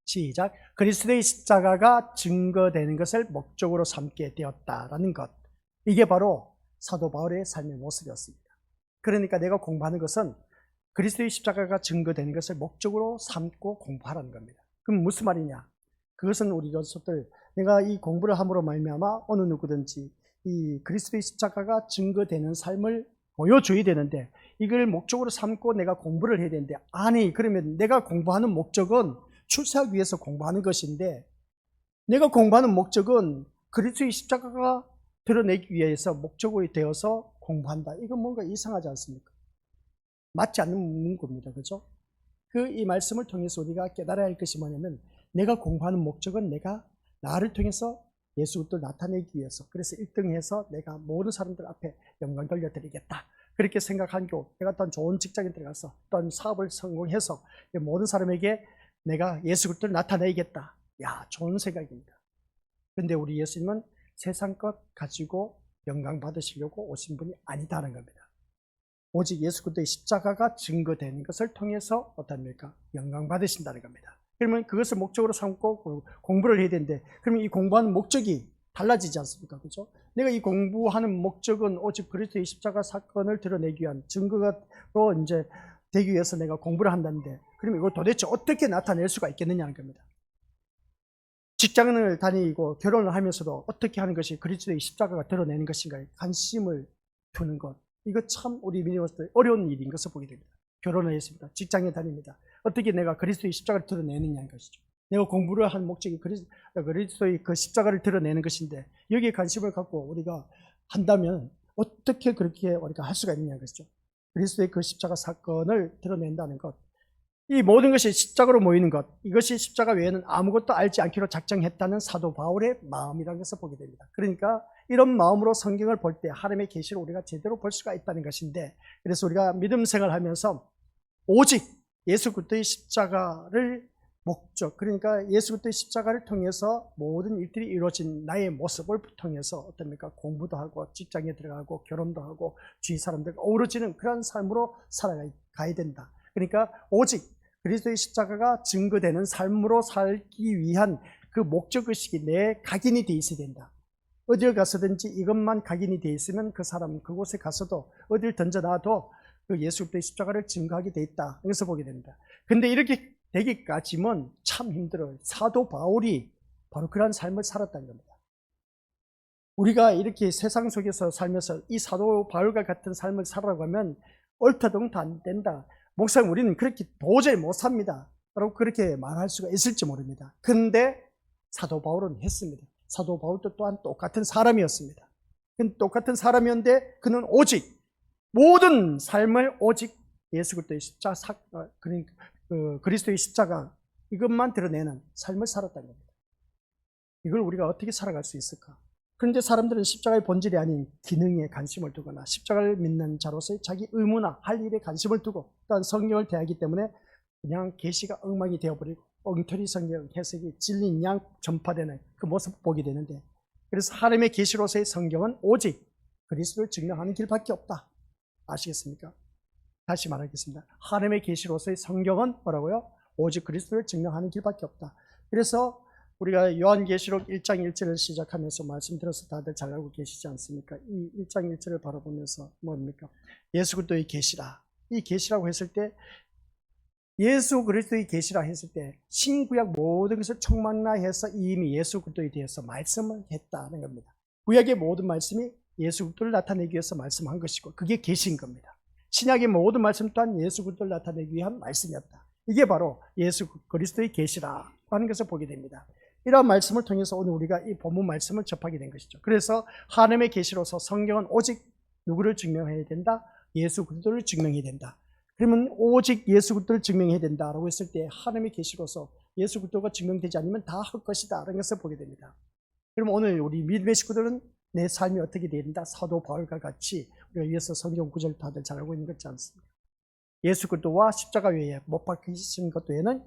S1: 시작. 그리스도의 십자가가 증거되는 것을 목적으로 삼게 되었다라는 것. 이게 바로 사도 바울의 삶의 모습이었습니다. 그러니까 내가 공부하는 것은 그리스도의 십자가가 증거되는 것을 목적으로 삼고 공부하라는 겁니다. 그럼 무슨 말이냐? 그것은 우리 교수들, 내가 이 공부를 함으로 말미암아 어느 누구든지 이 그리스도의 십자가가 증거되는 삶을 보여줘야 되는데, 이걸 목적으로 삼고 내가 공부를 해야 되는데, 아니, 그러면 내가 공부하는 목적은 출세하기 위해서 공부하는 것인데, 내가 공부하는 목적은 그리스도의 십자가가 드러내기 위해서 목적으로 되어서 공부한다. 이건 뭔가 이상하지 않습니까? 맞지 않는 문구입니다. 그죠? 이 말씀을 통해서 우리가 깨달아야 할 것이 뭐냐면, 내가 공부하는 목적은 내가 나를 통해서 예수 그리스도를 나타내기 위해서, 그래서 1등해서 내가 모든 사람들 앞에 영광 돌려드리겠다. 그렇게 생각하고 내가 어떤 좋은 직장에 들어가서 어떤 사업을 성공해서 모든 사람에게 내가 예수 그리스도를 나타내겠다. 야, 좋은 생각입니다. 그런데 우리 예수님은 세상 것 가지고 영광 받으시려고 오신 분이 아니다는 겁니다. 오직 예수 그리스도의 십자가가 증거되는 것을 통해서 어떻습니까? 영광 받으신다는 겁니다. 그러면 그것을 목적으로 삼고 공부를 해야 되는데, 그러면 이 공부하는 목적이 달라지지 않습니까? 그죠? 내가 이 공부하는 목적은 오직 그리스도의 십자가 사건을 드러내기 위한 증거로 이제 되기 위해서 내가 공부를 한다는데, 그러면 이걸 도대체 어떻게 나타낼 수가 있겠느냐는 겁니다. 직장을 다니고 결혼을 하면서도 어떻게 하는 것이 그리스도의 십자가가 드러내는 것인가에 관심을 두는 것. 이거 참 우리 믿음으로서 어려운 일인 것을 보게 됩니다. 결혼을 했습니다. 직장에 다닙니다. 어떻게 내가 그리스도의 십자가를 드러내느냐는 것이죠. 내가 공부를 한 목적이 그리스도의 그 십자가를 드러내는 것인데, 여기에 관심을 갖고 우리가 한다면 어떻게 그렇게 우리가 할 수가 있느냐 것이죠. 그리스도의 그 십자가 사건을 드러낸다는 것, 이 모든 것이 십자가로 모이는 것, 이것이 십자가 외에는 아무것도 알지 않기로 작정했다는 사도 바울의 마음이라는 것을 보게 됩니다. 그러니까 이런 마음으로 성경을 볼 때 하나님의 계시를 우리가 제대로 볼 수가 있다는 것인데, 그래서 우리가 믿음 생활하면서 오직 예수 그리스도의 십자가를 목적, 그러니까 예수 그리스도의 십자가를 통해서 모든 일들이 이루어진 나의 모습을 통해서 어떻습니까? 공부도 하고 직장에 들어가고 결혼도 하고 주위 사람들과 어우러지는 그런 삶으로 살아가야 된다. 그러니까 오직 그리스도의 십자가가 증거되는 삶으로 살기 위한 그 목적의식이 내 각인이 되어 있어야 된다. 어딜 가서든지 이것만 각인이 되어 있으면 그 사람 그곳에 가서도 어딜 던져놔도 그 예수 그리스도의 십자가를 증거하게 되어 있다. 여기서 보게 됩니다. 근데 이렇게 되기까지는 참 힘들어요. 사도 바울이 바로 그런 삶을 살았다는 겁니다. 우리가 이렇게 세상 속에서 살면서 이 사도 바울과 같은 삶을 살아가고 하면 얼타동도 안 된다. 목사님, 우리는 그렇게 도저히 못 삽니다. 라고 그렇게 말할 수가 있을지 모릅니다. 근데 사도 바울은 했습니다. 사도 바울도 또한 똑같은 사람이었습니다. 똑같은 사람이었는데 그는 오직 모든 삶을 오직 예수 그리스도의 십자가, 그리스도의 십자가 이것만 드러내는 삶을 살았다는 겁니다. 이걸 우리가 어떻게 살아갈 수 있을까? 그런데 사람들은 십자가의 본질이 아닌 기능에 관심을 두거나 십자가를 믿는 자로서의 자기 의무나 할 일에 관심을 두고 또한 성경을 대하기 때문에 그냥 계시가 엉망이 되어버리고 엉터리 성경 해석이 진리인 양 전파되는 그 모습을 보게 되는데, 그래서 하나님의 계시로서의 성경은 오직 그리스도를 증명하는 길밖에 없다. 아시겠습니까? 다시 말하겠습니다. 하나님의 계시로서의 성경은 뭐라고요? 오직 그리스도를 증명하는 길밖에 없다. 그래서 우리가 요한계시록 1장 1절을 시작하면서 말씀드려서 다들 잘 알고 계시지 않습니까? 이 1장 1절을 바라보면서 뭡니까? 예수 그리스도의 계시라. 이 계시라고 했을 때, 예수 그리스도의 계시라 했을 때 신구약 모든 것을 총망라해서 이미 예수 그리스도에 대해서 말씀을 했다는 겁니다. 구약의 모든 말씀이 예수 그리스도를 나타내기 위해서 말씀한 것이고 그게 계시인 겁니다. 신약의 모든 말씀 또한 예수 그리스도를 나타내기 위한 말씀이었다. 이게 바로 예수 그리스도의 계시라고 하는 것을 보게 됩니다. 이러한 말씀을 통해서 오늘 우리가 이 본문 말씀을 접하게 된 것이죠. 그래서 하나님의 계시로서 성경은 오직 누구를 증명해야 된다? 예수 그리스도를 증명해야 된다. 그러면 오직 예수 그리스도를 증명해야 된다라고 했을 때 하나님의 계시로서 예수 그리스도가 증명되지 않으면 다 헛것이다 라는 것을 보게 됩니다. 그럼 오늘 우리 믿음의 식구들은 내 삶이 어떻게 되야 된다? 사도 바울과 같이 우리가 위에서 성경 구절 다들 잘 알고 있는 것 같지 않습니까? 예수 그리스도와 십자가 외에 못 박히신 것 외에는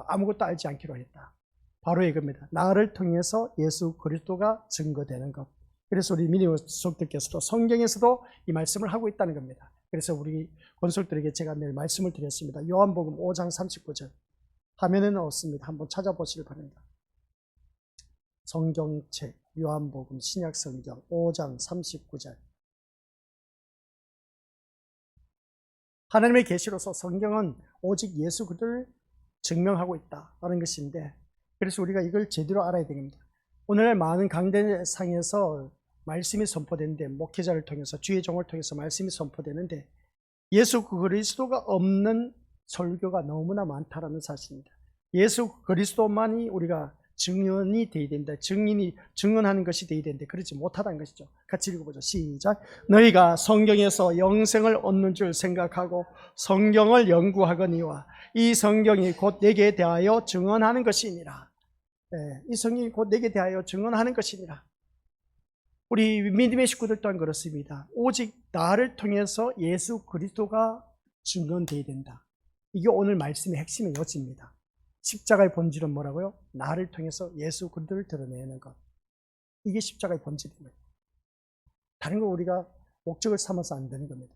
S1: 아무것도 알지 않기로 했다. 바로 이겁니다. 나를 통해서 예수 그리스도가 증거되는 것. 그래서 우리 믿음의 속들께서도 성경에서도 이 말씀을 하고 있다는 겁니다. 그래서 우리 권속들에게 제가 늘 말씀을 드렸습니다. 요한복음 5장 39절 화면에는 없습니다. 한번 찾아보시길 바랍니다. 성경책 요한복음 신약성경 5장 39절. 하나님의 계시로서 성경은 오직 예수 그리스도를 증명하고 있다는 것인데, 그래서 우리가 이걸 제대로 알아야 됩니다. 오늘날 많은 강대상에서 말씀이 선포되는데, 목회자를 통해서 주의 종을 통해서 말씀이 선포되는데 예수 그리스도가 없는 설교가 너무나 많다라는 사실입니다. 예수 그리스도만이 우리가 증언이 되어야 된다. 증언하는 것이 되어야 되는데 그렇지 못하다는 것이죠. 같이 읽어보죠. 시작. 너희가 성경에서 영생을 얻는 줄 생각하고 성경을 연구하거니와 이 성경이 곧 내게 대하여 증언하는 것이니라. 이 성경이 곧 내게 대하여 증언하는 것이니라. 우리 믿음의 식구들 또한 그렇습니다. 오직 나를 통해서 예수 그리스도가 증언되어야 된다. 이게 오늘 말씀의 핵심의 요지입니다. 십자가의 본질은 뭐라고요? 나를 통해서 예수 그리스도를 드러내는 것. 이게 십자가의 본질입니다. 다른 거 우리가 목적을 삼아서 안 되는 겁니다.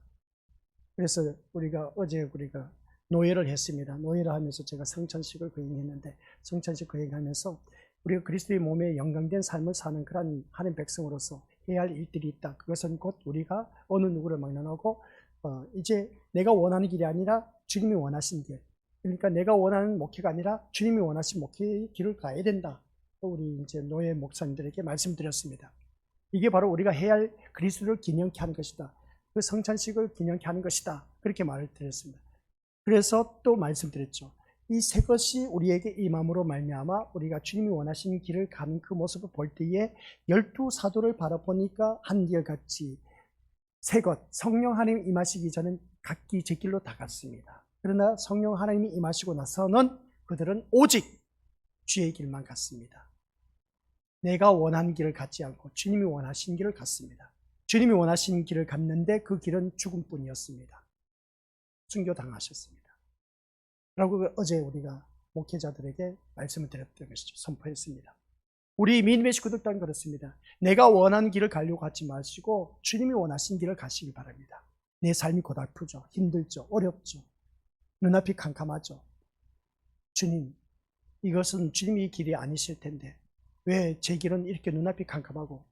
S1: 그래서 어제 우리가 노예를 했습니다. 노예를 하면서 제가 성찬식을 거행했는데, 성찬식 거행하면서 우리가 그리스도의 몸에 영광된 삶을 사는 그런 하나님 백성으로서 해야 할 일들이 있다. 그것은 곧 우리가 어느 누구를 막론하고 이제 내가 원하는 길이 아니라 주님이 원하신 길, 그러니까 내가 원하는 목회가 아니라 주님이 원하신 목회의 길을 가야 된다. 우리 이제 노예 목사님들에게 말씀드렸습니다. 이게 바로 우리가 해야 할 그리스도를 기념케 하는 것이다. 그 성찬식을 기념케 하는 것이다. 그렇게 말을 드렸습니다. 그래서 또 말씀드렸죠. 이 세 것이 우리에게 임함으로 말미암아 우리가 주님이 원하시는 길을 가는 그 모습을 볼 때에 12 사도를 바라보니까 한결같이 새 것, 성령 하나님 임하시기 전엔 각기 제 길로 다 갔습니다. 그러나 성령 하나님이 임하시고 나서는 그들은 오직 주의 길만 갔습니다. 내가 원하는 길을 갖지 않고 주님이 원하신 길을 갔습니다. 주님이 원하신 길을 갔는데 그 길은 죽음뿐이었습니다. 순교당하셨습니다. 라고 어제 우리가 목회자들에게 말씀을 드렸던 것이죠. 선포했습니다. 우리 믿음의 식구들도 그렇습니다. 내가 원하는 길을 가려고 하지 마시고 주님이 원하신 길을 가시기 바랍니다. 내 삶이 고달프죠. 힘들죠. 어렵죠. 눈앞이 캄캄하죠. 주님, 이것은 주님이 길이 아니실 텐데 왜 제 길은 이렇게 눈앞이 캄캄하고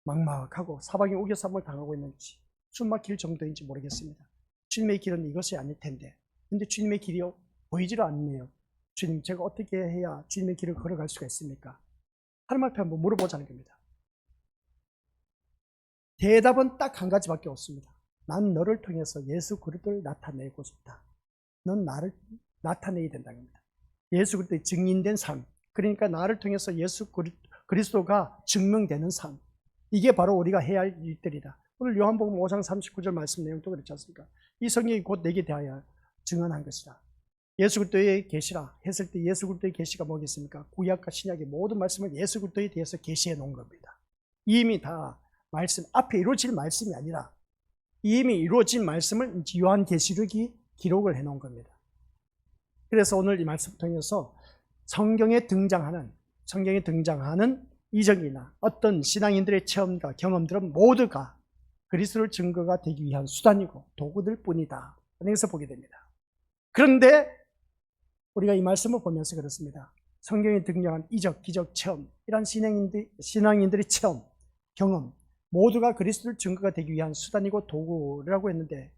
S1: 막막하고 사방에 우겨쌈을 당하고 있는지 숨 막힐 정도인지 모르겠습니다. 주님의 길은 이것이 아닐 텐데 근데 주님의 길이 보이지를 않네요. 주님, 제가 어떻게 해야 주님의 길을 걸어갈 수가 있습니까? 하나님 앞에 한번 물어보자는 겁니다. 대답은 딱 한 가지밖에 없습니다. 난 너를 통해서 예수 그리스도를 나타내고 싶다. 넌 나를 나타내야 된다는 겁니다. 예수 그리스도의 증인된 삶, 그러니까 나를 통해서 예수 그리스도가 증명되는 삶, 이게 바로 우리가 해야 할 일들이다. 오늘 요한복음 5장 39절 말씀 내용도 그렇지 않습니까? 이 성경이 곧 내게 대하여 증언한 것이다. 예수 그리스도의 계시라 했을 때 예수 그리스도의 계시가 뭐겠습니까? 구약과 신약의 모든 말씀을 예수 그리스도에 대해서 계시해 놓은 겁니다. 이미 다 말씀 앞에 이루어질 말씀이 아니라 이미 이루어진 말씀을 요한계시록이 기록을 해 놓은 겁니다. 그래서 오늘 이 말씀을 통해서 성경에 등장하는 이적이나 어떤 신앙인들의 체험과 경험들은 모두가 그리스도의 증거가 되기 위한 수단이고 도구들 뿐이다. 그래서 보게 됩니다. 그런데 우리가 이 말씀을 보면서 그렇습니다. 성경에 등장한 이적, 기적, 체험, 이런 신앙인들의 체험, 경험 모두가 그리스도의 증거가 되기 위한 수단이고 도구라고 했는데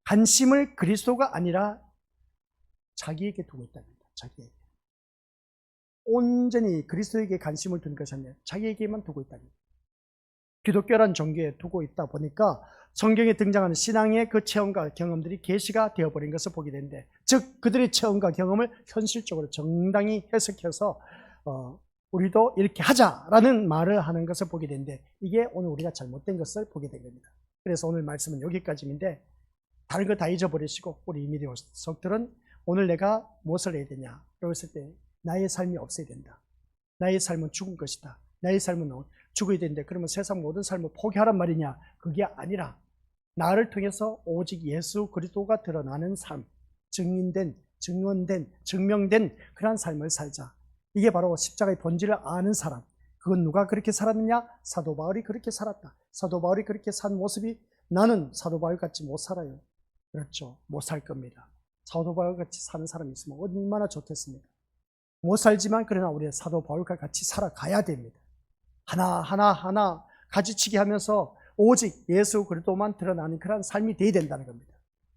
S1: 관심을 그리스도가 아니라 자기에게 두고 있다는 겁니다. 자기에게. 온전히 그리스도에게 관심을 두는 것이 아니라 자기에게만 두고 있다는 겁니다. 기독교란 종교에 두고 있다 보니까 성경에 등장하는 신앙의 그 체험과 경험들이 계시가 되어버린 것을 보게 되는데, 즉 그들의 체험과 경험을 현실적으로 정당히 해석해서 우리도 이렇게 하자라는 말을 하는 것을 보게 되는데, 이게 오늘 우리가 잘못된 것을 보게 됩니다. 그래서 오늘 말씀은 여기까지인데 다른 거 다 잊어버리시고 우리 이미디어석들은 오늘 내가 무엇을 해야 되냐 라고 했을 때 나의 삶이 없어야 된다. 나의 삶은 죽은 것이다. 나의 삶은 죽어야 되는데 그러면 세상 모든 삶을 포기하란 말이냐? 그게 아니라 나를 통해서 오직 예수 그리스도가 드러나는 삶, 증인된, 증언된, 증명된 그런 삶을 살자. 이게 바로 십자가의 본질을 아는 사람. 그건 누가 그렇게 살았느냐? 사도 바울이 그렇게 살았다. 사도 바울이 그렇게 산 모습이 나는 사도 바울 같이 못 살아요. 그렇죠. 못 살 겁니다. 사도 바울 같이 사는 사람이 있으면 얼마나 좋겠습니까? 못 살지만 그러나 우리 사도 바울과 같이 살아가야 됩니다. 하나 가지치기 하면서 오직 예수 그리스도만 드러나는 그런 삶이 되어야 된다는 겁니다.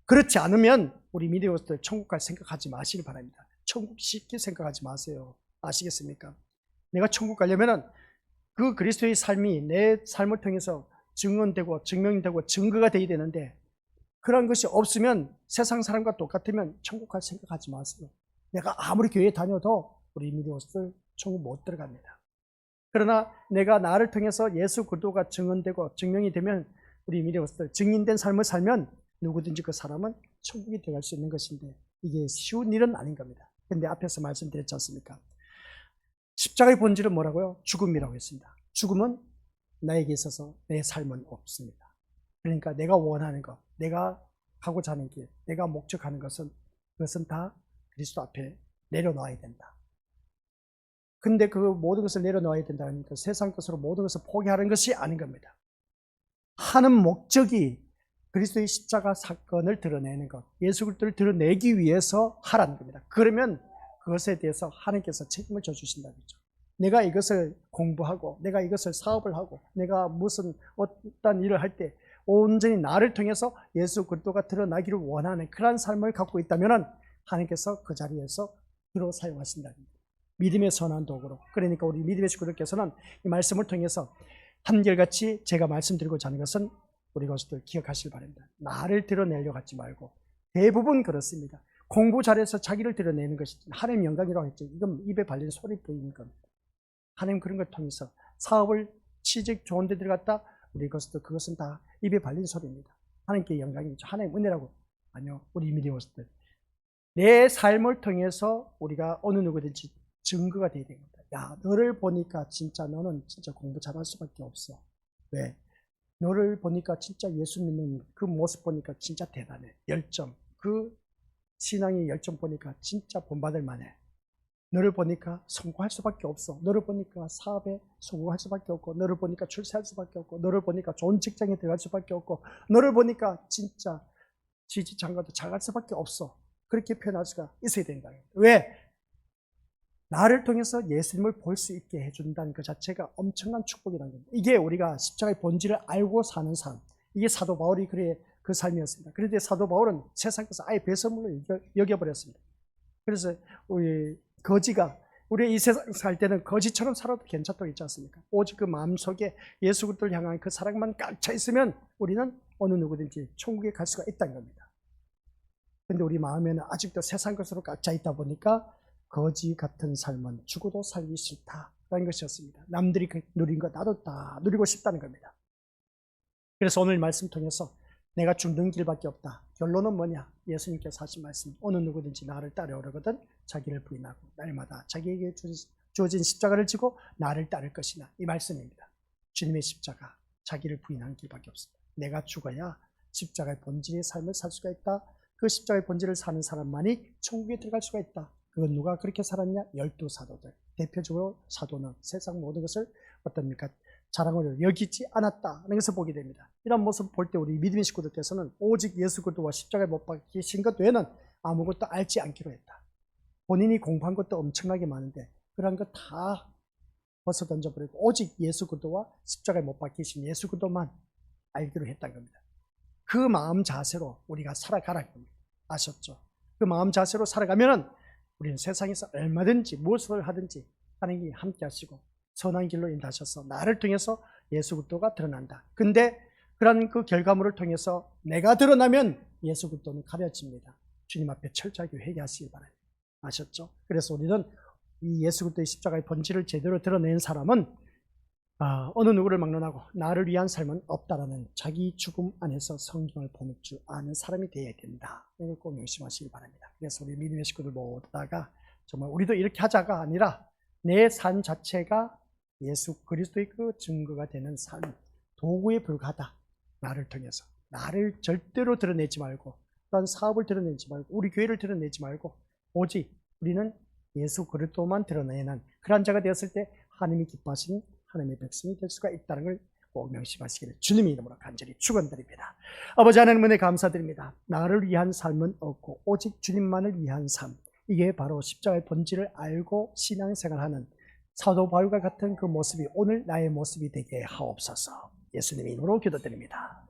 S1: 그렇지 않으면 우리 미디어들 천국 갈 생각하지 마시기 바랍니다. 천국 쉽게 생각하지 마세요. 아시겠습니까? 내가 천국 가려면은 그 그리스도의 삶이 내 삶을 통해서 증언되고 증명되고 증거가 되어야 되는데, 그런 것이 없으면 세상 사람과 똑같으면 천국 갈 생각하지 마세요. 내가 아무리 교회에 다녀도 우리 미디어들 천국 못 들어갑니다. 그러나 내가 나를 통해서 예수 그리스도가 증언되고 증명이 되면 우리 미디어들 증인된 삶을 살면 누구든지 그 사람은 천국에 들어갈 수 있는 것인데 이게 쉬운 일은 아닌 겁니다. 그런데 앞에서 말씀드렸지 않습니까? 십자가의 본질은 뭐라고요? 죽음이라고 했습니다. 죽음은 나에게 있어서 내 삶은 없습니다. 그러니까 내가 원하는 것, 내가 가고자 하는 길, 내가 목적하는 것은 그것은 다 그리스도 앞에 내려놓아야 된다. 근데 그 모든 것을 내려놓아야 된다는 그 세상 것으로 모든 것을 포기하는 것이 아닌 겁니다. 하는 목적이 그리스도의 십자가 사건을 드러내는 것, 예수 그리스도를 드러내기 위해서 하라는 겁니다. 그러면 그것에 대해서 하나님께서 책임을 져주신다는 거죠. 내가 이것을 공부하고 내가 이것을 사업을 하고 내가 무슨 어떤 일을 할 때 온전히 나를 통해서 예수 그리스도가 드러나기를 원하는 그런 삶을 갖고 있다면 하나님께서 그 자리에서 주로 사용하신다는 겁니다. 믿음의 선한 도구로. 그러니까 우리 믿음의 식구들께서는 이 말씀을 통해서 한결같이 제가 말씀드리고자 하는 것은 우리 것들 기억하시길 바랍니다. 나를 드러내려고 하지 말고, 대부분 그렇습니다. 공부 잘해서 자기를 드러내는 것이 하나님 영광이라고 했죠. 이건 입에 발린 소리뿐인 겁니다. 하나님 그런 걸 통해서 사업을 취직 좋은 데 들어갔다 우리 것들 그것은 다 입에 발린 소리입니다. 하나님께 영광이죠. 하나님 은혜라고. 아니요. 우리 믿음으로서들 내 삶을 통해서 우리가 어느 누구든지 증거가 되어야 됩니다. 야, 너를 보니까 진짜 너는 진짜 공부 잘할 수밖에 없어. 왜? 너를 보니까 진짜 예수 믿는 그 모습 보니까 진짜 대단해. 열정. 그 신앙의 열정 보니까 진짜 본받을 만해. 너를 보니까 성공할 수밖에 없어. 너를 보니까 사업에 성공할 수밖에 없고, 너를 보니까 출세할 수밖에 없고, 너를 보니까 좋은 직장에 들어갈 수밖에 없고, 너를 보니까 진짜 지지장가도 잘할 수밖에 없어. 그렇게 표현할 수가 있어야 된다. 왜? 나를 통해서 예수님을 볼 수 있게 해준다는 그 자체가 엄청난 축복이라는 겁니다. 이게 우리가 십자가의 본질을 알고 사는 삶. 이게 사도 바울이 그 삶이었습니다. 그런데 사도 바울은 세상 것을 아예 배설물로 여겨버렸습니다. 그래서 우리 거지가 우리 이 세상 살 때는 거지처럼 살아도 괜찮다고 있지 않습니까? 오직 그 마음속에 예수 그리스도를 향한 그 사랑만 꽉 차 있으면 우리는 어느 누구든지 천국에 갈 수가 있다는 겁니다. 근데 우리 마음에는 아직도 세상 것으로 꽉 차 있다 보니까 거지 같은 삶은 죽어도 살기 싫다라는 것이었습니다. 남들이 누린 거 나도 다 누리고 싶다는 겁니다. 그래서 오늘 말씀 통해서 내가 죽는 길밖에 없다. 결론은 뭐냐? 예수님께서 하신 말씀. 어느 누구든지 나를 따르려거든 자기를 부인하고 날마다 자기에게 주어진 십자가를 지고 나를 따를 것이나. 이 말씀입니다. 주님의 십자가, 자기를 부인하는 길밖에 없습니다. 내가 죽어야 십자가의 본질의 삶을 살 수가 있다. 그 십자가의 본질을 사는 사람만이 천국에 들어갈 수가 있다. 그건 누가 그렇게 살았냐? 12사도들. 대표적으로 사도는 세상 모든 것을 어떻습니까? 자랑으로 여기지 않았다는 것을 보게 됩니다. 이런 모습을 볼 때 우리 믿음의 식구들께서는 오직 예수 그리스도와 십자가에 못 박히신 것 외에는 아무것도 알지 않기로 했다. 본인이 공부한 것도 엄청나게 많은데 그런 것 다 벗어 던져버리고 오직 예수 그리스도와 십자가에 못 박히신 예수 그리스도만 알기로 했다는 겁니다. 그 마음 자세로 우리가 살아가라는 겁니다. 아셨죠? 그 마음 자세로 살아가면은 우리는 세상에서 얼마든지 무엇을 하든지 하나님이 함께 하시고 선한 길로 인도하셔서 나를 통해서 예수 그리스도가 드러난다. 근데 그런 그 결과물을 통해서 내가 드러나면 예수 그리스도는 가려집니다. 주님 앞에 철저하게 회개하시기 바랍니다. 아셨죠? 그래서 우리는 이 예수 그리스도의 십자가의 본질을 제대로 드러낸 사람은 어느 누구를 막론하고 나를 위한 삶은 없다라는 자기 죽음 안에서 성경을 보낼 줄 아는 사람이 되어야 된다. 이걸 꼭 명심하시기 바랍니다. 그래서 우리 믿음의 식구들 모두다가 정말 우리도 이렇게 하자가 아니라 내 삶 자체가 예수 그리스도의 그 증거가 되는 삶, 도구에 불과하다. 나를 통해서. 나를 절대로 드러내지 말고, 또한 사업을 드러내지 말고, 우리 교회를 드러내지 말고, 오직 우리는 예수 그리스도만 드러내는 그런 자가 되었을 때 하나님이 기뻐하시는 하나님의 백성이 될 수가 있다는 걸 꼭 명심하시기를 주님의 이름으로 간절히 축원드립니다. 아버지 하나님 은혜 감사드립니다. 나를 위한 삶은 없고 오직 주님만을 위한 삶. 이게 바로 십자가의 본질을 알고 신앙생활하는 사도 바울과 같은 그 모습이 오늘 나의 모습이 되게 하옵소서. 예수님의 이름으로 기도드립니다.